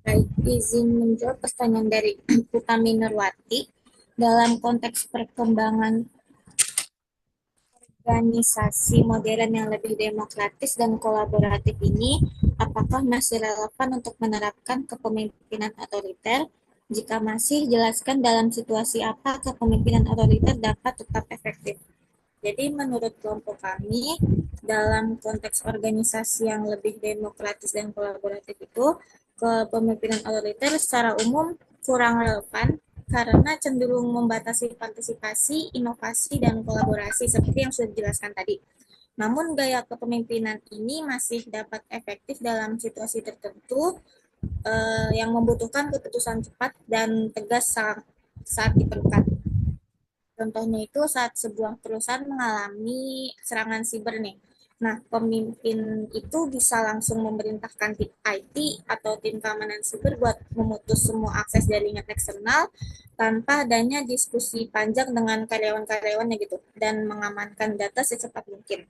Baik, izin menjawab pertanyaan dari Utami Nurwati. Dalam konteks perkembangan organisasi modern yang lebih demokratis dan kolaboratif ini, apakah masih relevan untuk menerapkan kepemimpinan otoriter? Jika masih, jelaskan dalam situasi apa kepemimpinan otoriter dapat tetap efektif. Jadi menurut kelompok kami, dalam konteks organisasi yang lebih demokratis dan kolaboratif itu, kepemimpinan otoriter secara umum kurang relevan karena cenderung membatasi partisipasi, inovasi, dan kolaborasi seperti yang sudah dijelaskan tadi. Namun gaya kepemimpinan ini masih dapat efektif dalam situasi tertentu yang membutuhkan keputusan cepat dan tegas saat diperlukan. Contohnya itu saat sebuah perusahaan mengalami serangan siber nih. Nah, pemimpin itu bisa langsung memerintahkan tim IT atau tim keamanan siber buat memutus semua akses jaringan eksternal tanpa adanya diskusi panjang dengan karyawan-karyawannya gitu dan mengamankan data secepat mungkin.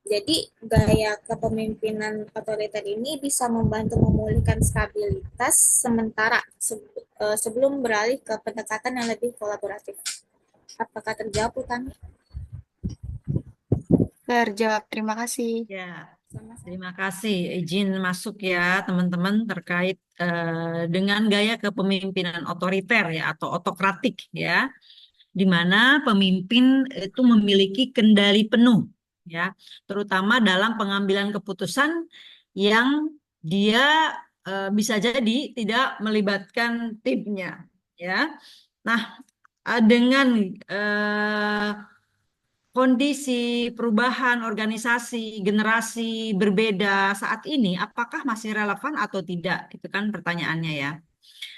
Jadi, gaya kepemimpinan otoriter ini bisa membantu memulihkan stabilitas sementara sebelum beralih ke pendekatan yang lebih kolaboratif. Apakah terjawab, Utami? Terjawab, terima kasih. Ya, Sama-sama. terima kasih. Izin masuk ya teman-teman terkait dengan gaya kepemimpinan otoriter ya atau otokratik ya, di mana pemimpin itu memiliki kendali penuh ya, terutama dalam pengambilan keputusan yang dia bisa jadi tidak melibatkan timnya ya. Nah, dengan kondisi perubahan organisasi, generasi berbeda saat ini, apakah masih relevan atau tidak? Itu kan pertanyaannya ya.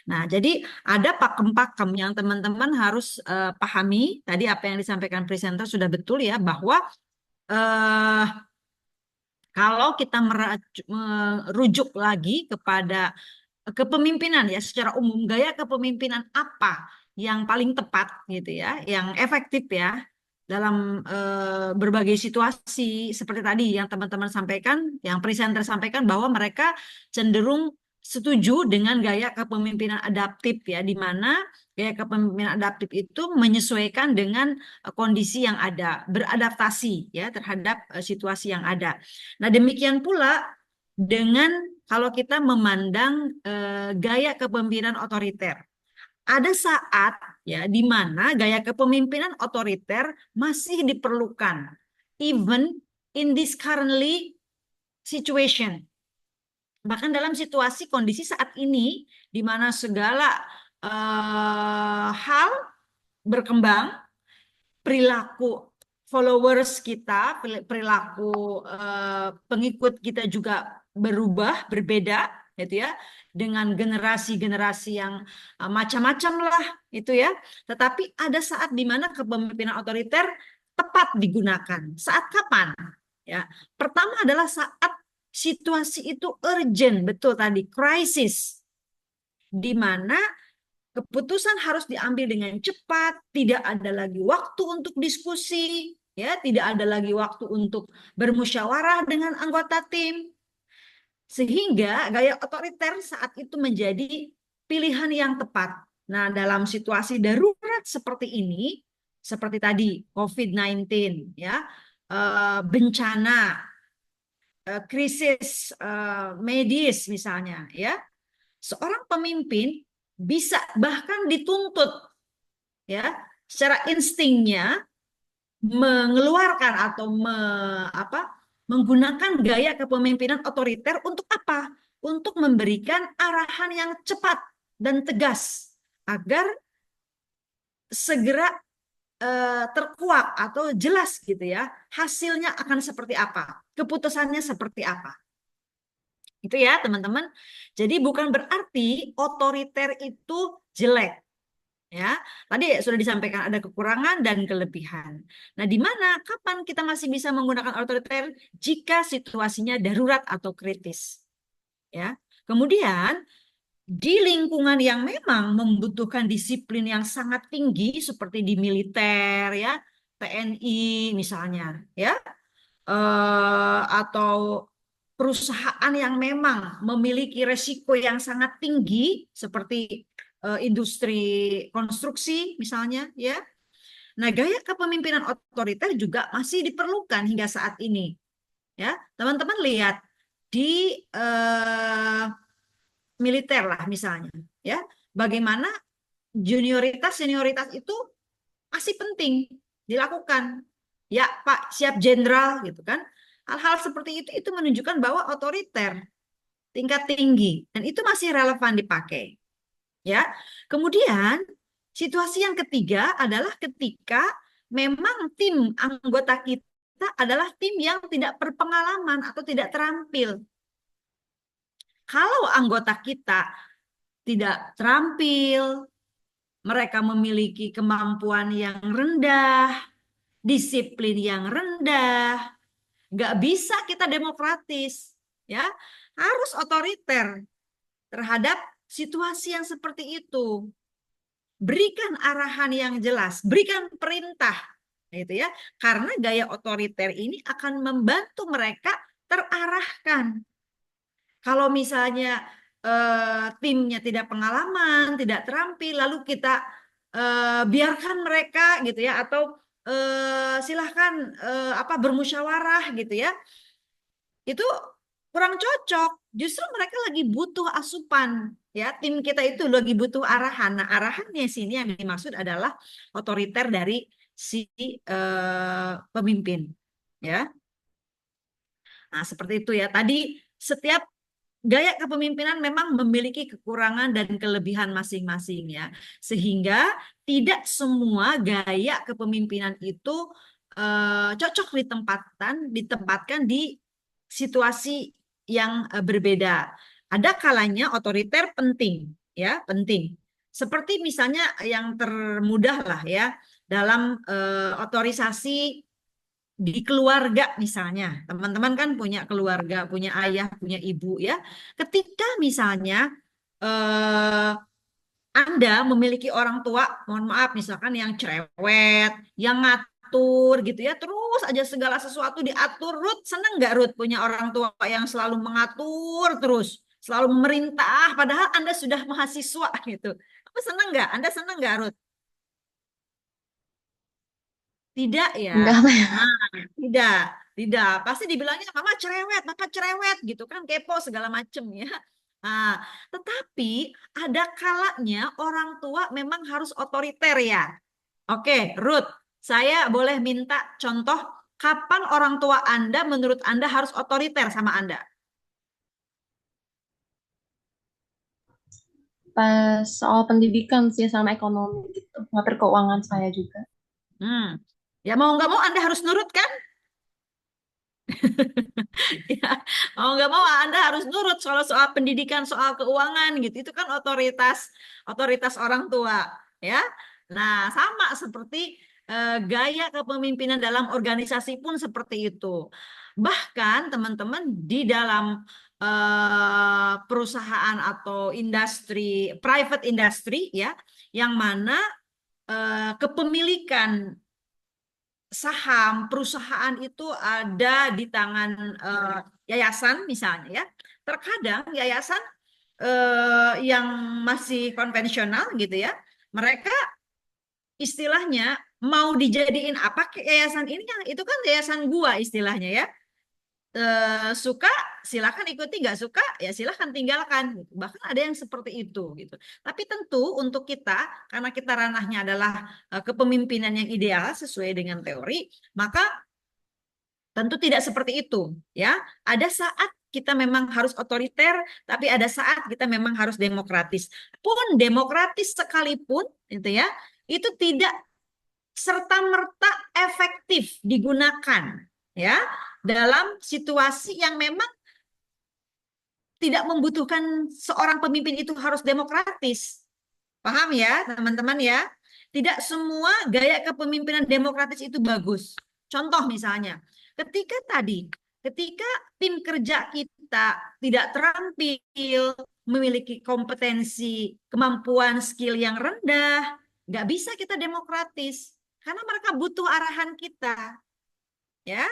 Nah, jadi ada pakem-pakem yang teman-teman harus pahami. Tadi apa yang disampaikan presenter sudah betul ya, bahwa eh, kalau kita merujuk lagi kepada kepemimpinan ya secara umum, gaya kepemimpinan apa yang paling tepat gitu ya, yang efektif ya dalam berbagai situasi seperti tadi yang teman-teman sampaikan, yang presenter sampaikan bahwa mereka cenderung setuju dengan gaya kepemimpinan adaptif ya, di mana gaya kepemimpinan adaptif itu menyesuaikan dengan kondisi yang ada, beradaptasi ya terhadap situasi yang ada. Nah, demikian pula dengan kalau kita memandang gaya kepemimpinan otoriter. Ada saat ya di mana gaya kepemimpinan otoriter masih diperlukan even in this currently situation. Bahkan dalam situasi kondisi saat ini di mana segala hal berkembang, perilaku followers kita, perilaku pengikut kita juga berubah, berbeda, gitu ya, dengan generasi-generasi yang macam-macam lah, itu ya. Tetapi ada saat di mana kepemimpinan otoriter tepat digunakan. Saat kapan? Ya, pertama adalah saat situasi itu urgent, betul tadi, krisis, di mana keputusan harus diambil dengan cepat, tidak ada lagi waktu untuk diskusi, ya, tidak ada lagi waktu untuk bermusyawarah dengan anggota tim. Sehingga gaya otoriter saat itu menjadi pilihan yang tepat. Nah, dalam situasi darurat seperti ini, seperti tadi COVID-19, ya, bencana, krisis medis misalnya, ya, seorang pemimpin bisa bahkan dituntut ya secara instingnya mengeluarkan atau menggunakan gaya kepemimpinan otoriter untuk apa? Untuk memberikan arahan yang cepat dan tegas agar segera terkuak atau jelas gitu ya hasilnya akan seperti apa, keputusannya seperti apa. Itu ya teman-teman. Jadi bukan berarti otoriter itu jelek. Ya, tadi sudah disampaikan ada kekurangan dan kelebihan. Nah, di mana kapan kita masih bisa menggunakan otoriter jika situasinya darurat atau kritis. Ya. Kemudian di lingkungan yang memang membutuhkan disiplin yang sangat tinggi seperti di militer ya, TNI misalnya, ya. Atau perusahaan yang memang memiliki resiko yang sangat tinggi seperti industri konstruksi misalnya ya. Nah, gaya kepemimpinan otoriter juga masih diperlukan hingga saat ini. Ya, teman-teman lihat di militer lah misalnya, ya. Bagaimana junioritas senioritas itu masih penting dilakukan. Ya, Pak, siap jenderal gitu kan. Hal-hal seperti itu menunjukkan bahwa otoriter tingkat tinggi dan itu masih relevan dipakai. Ya. Kemudian situasi yang ketiga adalah ketika memang tim anggota kita adalah tim yang tidak berpengalaman atau tidak terampil. Kalau anggota kita tidak terampil, mereka memiliki kemampuan yang rendah, disiplin yang rendah, nggak bisa kita demokratis, ya harus otoriter terhadap situasi yang seperti itu. Berikan arahan yang jelas, berikan perintah, gitu ya. Karena gaya otoriter ini akan membantu mereka terarahkan. Kalau misalnya timnya tidak pengalaman, tidak terampil, lalu kita biarkan mereka gitu ya, atau silahkan bermusyawarah gitu ya, itu kurang cocok. Justru mereka lagi butuh asupan ya, tim kita itu lagi butuh arahan. Nah, arahannya sini yang dimaksud adalah otoriter dari si pemimpin ya. Nah, seperti itu ya. Tadi setiap gaya kepemimpinan memang memiliki kekurangan dan kelebihan masing-masing ya. Sehingga tidak semua gaya kepemimpinan itu cocok ditempatkan di situasi yang berbeda. Ada kalanya otoriter penting ya, penting. Seperti misalnya yang termudah lah ya, dalam otorisasi di keluarga misalnya, teman-teman kan punya keluarga, punya ayah, punya ibu ya. Ketika misalnya Anda memiliki orang tua, mohon maaf, misalkan yang cerewet, yang ngatur gitu ya, terus aja segala sesuatu diatur. Ruth seneng nggak Ruth punya orang tua yang selalu mengatur terus, selalu memerintah, padahal Anda sudah mahasiswa gitu. Apa seneng nggak? Anda seneng nggak Ruth? Tidak ya. Enggak apa ya? Tidak, tidak. Pasti dibilangnya mama cerewet, papa cerewet gitu kan, kepo segala macem ya. Nah, tetapi ada kalanya orang tua memang harus otoriter ya. Oke, Ruth, saya boleh minta contoh kapan orang tua Anda menurut Anda harus otoriter sama Anda? Pas soal pendidikan sih sama ekonomi gitu, ngatur keuangan saya juga. Ya mau nggak mau Anda harus nurut kan? Ya, mau nggak mau Anda harus nurut soal pendidikan, soal keuangan gitu. Itu kan otoritas orang tua, ya. Nah, sama seperti gaya kepemimpinan dalam organisasi pun seperti itu. Bahkan teman-teman di dalam perusahaan atau industri, private industry ya, yang mana kepemilikan saham perusahaan itu ada di tangan yayasan misalnya ya. Terkadang yayasan yang masih konvensional gitu ya, mereka istilahnya mau dijadiin apa ke yayasan ini, yang itu kan yayasan gua istilahnya ya. Suka silakan ikuti, nggak suka ya silakan tinggalkan gitu. Bahkan ada yang seperti itu gitu. Tapi tentu untuk kita, karena kita ranahnya adalah kepemimpinan yang ideal sesuai dengan teori, maka tentu tidak seperti itu ya. Ada saat kita memang harus otoriter, tapi ada saat kita memang harus demokratis. Pun demokratis sekalipun gitu ya, itu tidak serta-merta efektif digunakan ya dalam situasi yang memang tidak membutuhkan seorang pemimpin itu harus demokratis. Paham ya, teman-teman ya? Tidak semua gaya kepemimpinan demokratis itu bagus. Contoh misalnya, ketika tim kerja kita tidak terampil, memiliki kompetensi, kemampuan, skill yang rendah, nggak bisa kita demokratis. Karena mereka butuh arahan kita. Ya,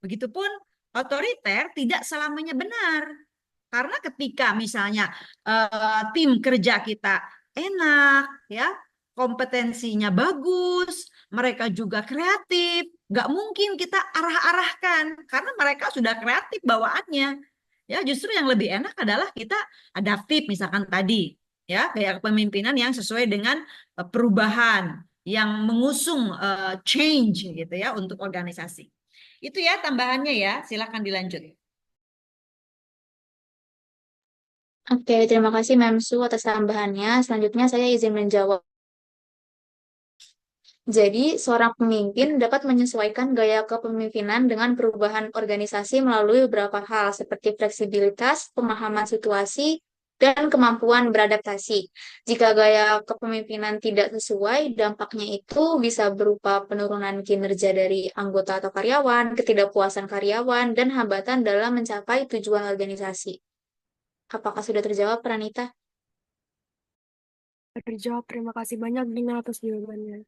begitupun otoriter tidak selamanya benar. Karena ketika misalnya tim kerja kita enak, ya, kompetensinya bagus, mereka juga kreatif, nggak mungkin kita arah-arahkan karena mereka sudah kreatif bawaannya. Ya, justru yang lebih enak adalah kita adaptif, misalkan tadi, ya, kayak kepemimpinan yang sesuai dengan perubahan, yang mengusung change gitu ya untuk organisasi. Itu ya tambahannya ya, silakan dilanjut. Oke, terima kasih Mem Su atas tambahannya. Selanjutnya saya izin menjawab. Jadi, seorang pemimpin dapat menyesuaikan gaya kepemimpinan dengan perubahan organisasi melalui beberapa hal seperti fleksibilitas, pemahaman situasi, dan kemampuan beradaptasi. Jika gaya kepemimpinan tidak sesuai, dampaknya itu bisa berupa penurunan kinerja dari anggota atau karyawan, ketidakpuasan karyawan, dan hambatan dalam mencapai tujuan organisasi. Apakah sudah terjawab, Pranita? Terjawab. Terima kasih banyak Dina atas jawabannya.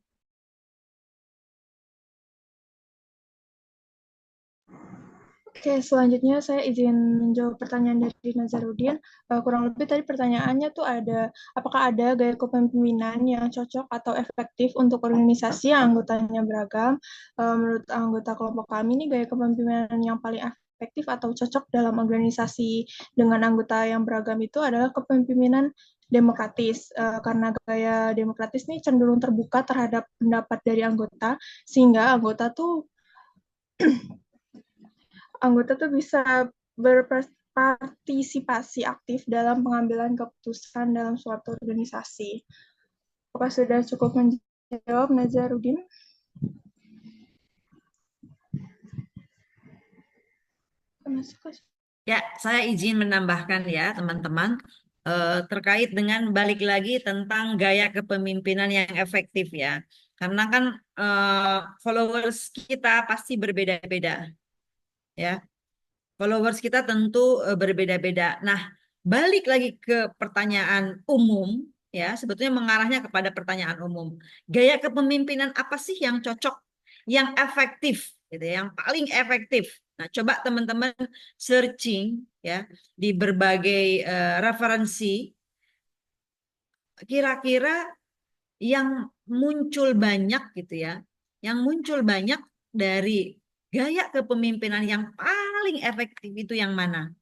Oke, selanjutnya saya izin menjawab pertanyaan dari Nazarudin. Kurang lebih tadi pertanyaannya tuh ada, apakah ada gaya kepemimpinan yang cocok atau efektif untuk organisasi yang anggotanya beragam? Menurut anggota kelompok kami nih, gaya kepemimpinan yang paling efektif atau cocok dalam organisasi dengan anggota yang beragam itu adalah kepemimpinan demokratis. Karena gaya demokratis ini cenderung terbuka terhadap pendapat dari anggota, sehingga anggota tuh bisa berpartisipasi aktif dalam pengambilan keputusan dalam suatu organisasi. Apakah sudah cukup menjawab, Nazarudin? Ya, saya izin menambahkan ya teman-teman terkait dengan balik lagi tentang gaya kepemimpinan yang efektif ya. Karena kan followers kita pasti berbeda-beda ya. Followers kita tentu berbeda-beda. Nah, balik lagi ke pertanyaan umum ya, sebetulnya mengarahnya kepada pertanyaan umum. Gaya kepemimpinan apa sih yang cocok, yang efektif gitu ya, yang paling efektif. Nah, coba teman-teman searching ya di berbagai referensi kira-kira yang muncul banyak gitu ya. Yang muncul banyak dari gaya kepemimpinan yang paling efektif itu yang mana?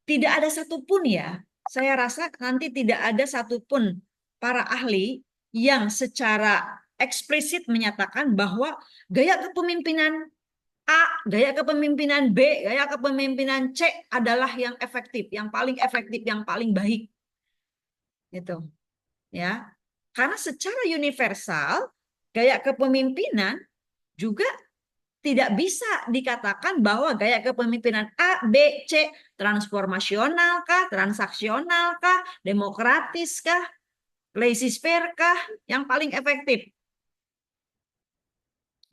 Tidak ada satupun ya, saya rasa nanti tidak ada satupun para ahli yang secara eksplisit menyatakan bahwa gaya kepemimpinan A, gaya kepemimpinan B, gaya kepemimpinan C adalah yang efektif, yang paling efektif, yang paling baik. Gitu. Ya. Karena secara universal gaya kepemimpinan juga tidak bisa dikatakan bahwa gaya kepemimpinan A, B, C transformasional kah, transaksional kah, demokratis kah, laissez-faire kah yang paling efektif.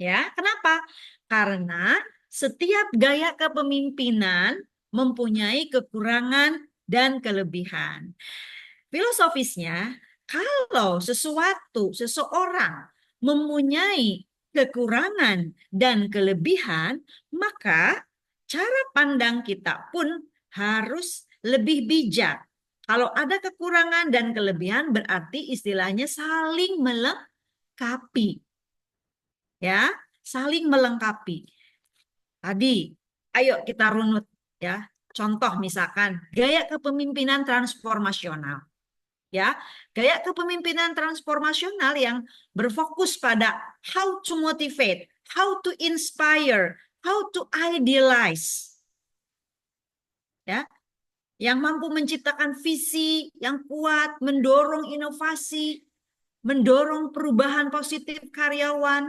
Ya, kenapa? Karena setiap gaya kepemimpinan mempunyai kekurangan dan kelebihan. Filosofisnya, kalau seseorang mempunyai kekurangan dan kelebihan, maka cara pandang kita pun harus lebih bijak. Kalau ada kekurangan dan kelebihan berarti istilahnya saling melengkapi. Ya, saling melengkapi. Tadi, ayo kita runut ya. Contoh misalkan gaya kepemimpinan transformasional. Ya, gaya kepemimpinan transformasional yang berfokus pada how to motivate, how to inspire, how to idealize. Ya, yang mampu menciptakan visi yang kuat, mendorong inovasi, mendorong perubahan positif karyawan,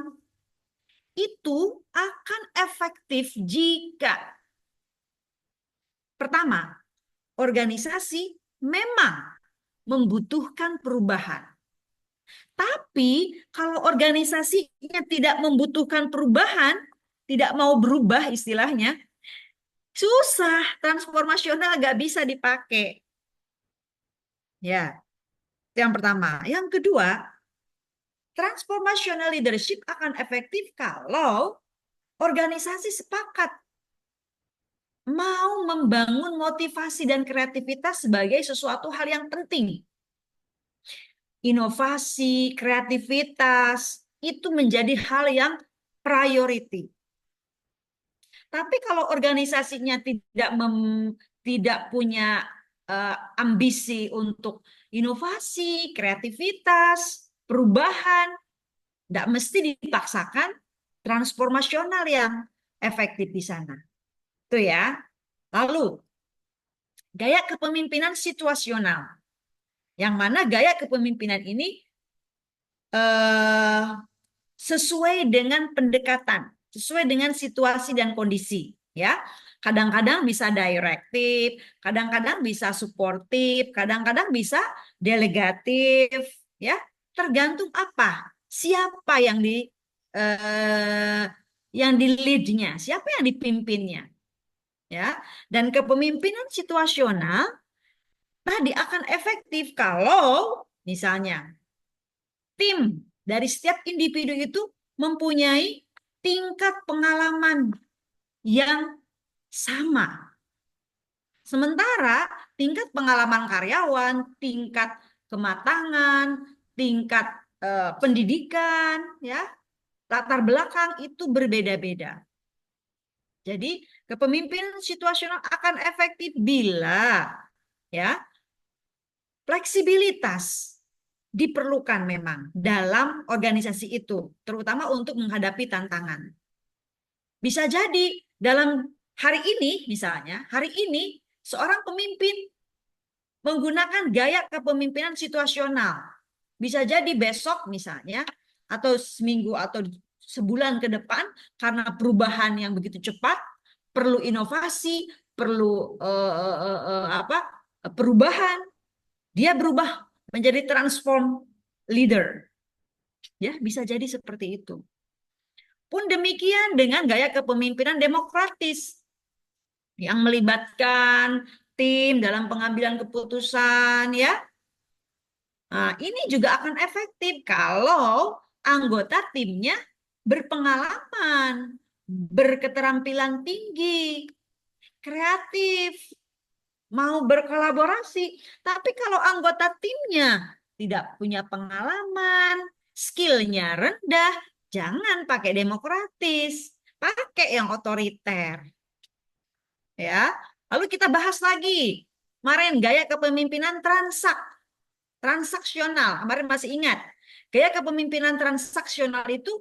itu akan efektif jika pertama, organisasi memang membutuhkan perubahan. Tapi kalau organisasinya tidak membutuhkan perubahan, tidak mau berubah istilahnya, susah, transformasional nggak bisa dipakai. Ya, itu yang pertama. Yang kedua, transformational leadership akan efektif kalau organisasi sepakat mau membangun motivasi dan kreativitas sebagai sesuatu hal yang penting. Inovasi, kreativitas, itu menjadi hal yang priority. Tapi kalau organisasinya tidak punya ambisi untuk inovasi, kreativitas, perubahan, tidak mesti dipaksakan transformasional yang efektif di sana. Itu ya. Lalu, gaya kepemimpinan situasional. Yang mana gaya kepemimpinan ini sesuai dengan pendekatan, sesuai dengan situasi dan kondisi, ya. Kadang-kadang bisa direktif, kadang-kadang bisa suportif, kadang-kadang bisa delegatif, ya. Tergantung apa, siapa yang di lead-nya, siapa yang dipimpinnya, ya. Dan kepemimpinan situasional tadi akan efektif kalau misalnya tim dari setiap individu itu mempunyai tingkat pengalaman yang sama. Sementara tingkat pengalaman karyawan, tingkat kematangan, tingkat pendidikan, ya, latar belakang itu berbeda-beda. Jadi kepemimpinan situasional akan efektif bila, ya, fleksibilitas diperlukan memang dalam organisasi itu, terutama untuk menghadapi tantangan. Bisa jadi dalam hari ini, misalnya, hari ini seorang pemimpin menggunakan gaya kepemimpinan situasional. Bisa jadi besok misalnya, atau seminggu atau sebulan ke depan, karena perubahan yang begitu cepat, perlu inovasi, perlu perubahan, dia berubah menjadi transform leader. Ya, bisa jadi seperti itu. Pun demikian dengan gaya kepemimpinan demokratis yang melibatkan tim dalam pengambilan keputusan, ya. Nah, ini juga akan efektif kalau anggota timnya berpengalaman, berketerampilan tinggi, kreatif, mau berkolaborasi. Tapi kalau anggota timnya tidak punya pengalaman, skillnya rendah, jangan pakai demokratis, pakai yang otoriter. Ya, lalu kita bahas lagi. Kemarin gaya kepemimpinan transaksional. Kemarin masih ingat. Gaya kepemimpinan transaksional itu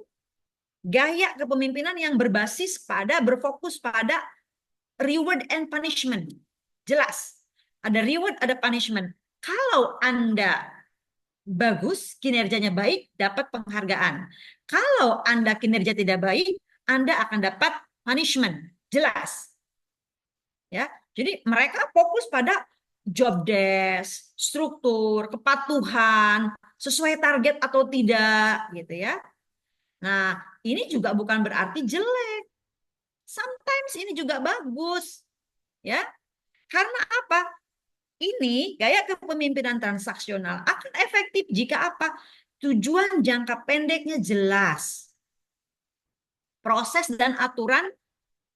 gaya kepemimpinan yang berfokus pada reward and punishment. Jelas. Ada reward, ada punishment. Kalau Anda bagus, kinerjanya baik, dapat penghargaan. Kalau Anda kinerja tidak baik, Anda akan dapat punishment. Jelas. Ya, jadi mereka fokus pada job desk, struktur, kepatuhan, sesuai target atau tidak, gitu ya. Nah, ini juga bukan berarti jelek. Sometimes ini juga bagus, ya. Karena apa? Ini gaya kepemimpinan transaksional akan efektif jika apa? Tujuan jangka pendeknya jelas. Proses dan aturan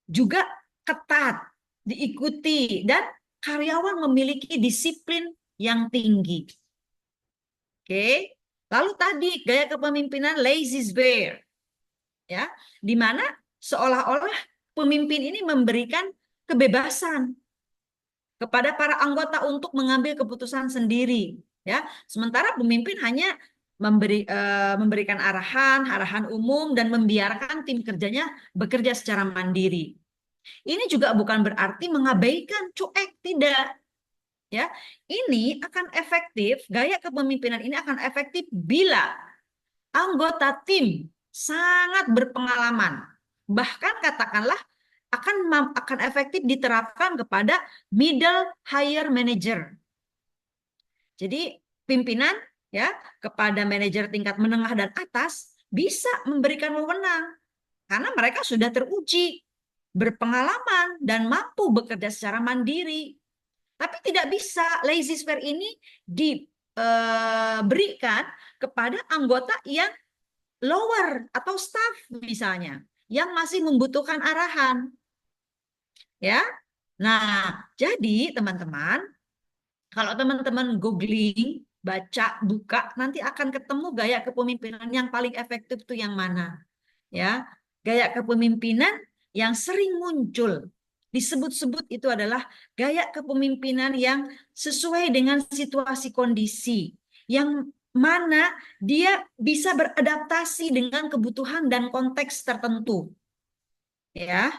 juga ketat, diikuti, dan karyawan memiliki disiplin yang tinggi. Oke. Lalu tadi gaya kepemimpinan laissez-faire, ya, di mana seolah-olah pemimpin ini memberikan kebebasan kepada para anggota untuk mengambil keputusan sendiri, ya. Sementara pemimpin hanya memberikan arahan umum dan membiarkan tim kerjanya bekerja secara mandiri. Ini juga bukan berarti mengabaikan, cuek, tidak. Ya, ini akan efektif, gaya kepemimpinan ini akan efektif bila anggota tim sangat berpengalaman. Bahkan katakanlah akan efektif diterapkan kepada middle higher manager. Jadi pimpinan, ya, kepada manajer tingkat menengah dan atas bisa memberikan wewenang karena mereka sudah teruji, berpengalaman, dan mampu bekerja secara mandiri. Tapi tidak bisa laissez-faire ini diberikan kepada anggota yang lower atau staff misalnya, yang masih membutuhkan arahan. Ya. Nah, jadi teman-teman, kalau teman-teman googling, baca, buka, nanti akan ketemu gaya kepemimpinan yang paling efektif itu yang mana. Ya, gaya kepemimpinan yang sering muncul disebut-sebut itu adalah gaya kepemimpinan yang sesuai dengan situasi kondisi, yang mana dia bisa beradaptasi dengan kebutuhan dan konteks tertentu. ya.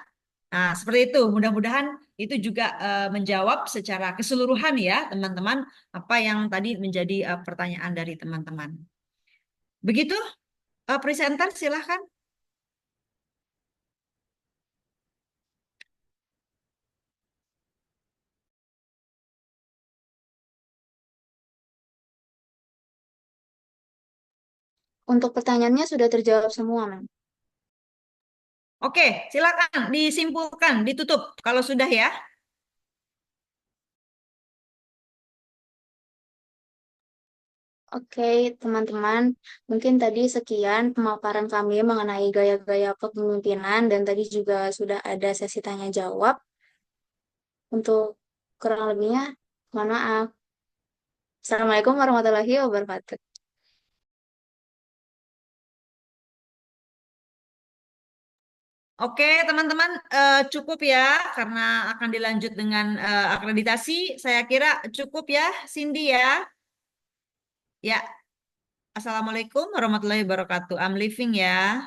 Nah, seperti itu. Mudah-mudahan itu juga menjawab secara keseluruhan ya, teman-teman, apa yang tadi menjadi pertanyaan dari teman-teman. Begitu, presenter silahkan. Untuk pertanyaannya sudah terjawab semua, Mem. Oke, silakan disimpulkan, ditutup kalau sudah ya. Oke, teman-teman, mungkin tadi sekian pemaparan kami mengenai gaya-gaya kepemimpinan dan tadi juga sudah ada sesi tanya jawab. Untuk kurang lebihnya, mohon maaf. Assalamualaikum warahmatullahi wabarakatuh. Oke, teman-teman, cukup ya karena akan dilanjut dengan akreditasi. Saya kira cukup ya, Cindy ya. Ya, Assalamualaikum warahmatullahi wabarakatuh. I'm leaving ya.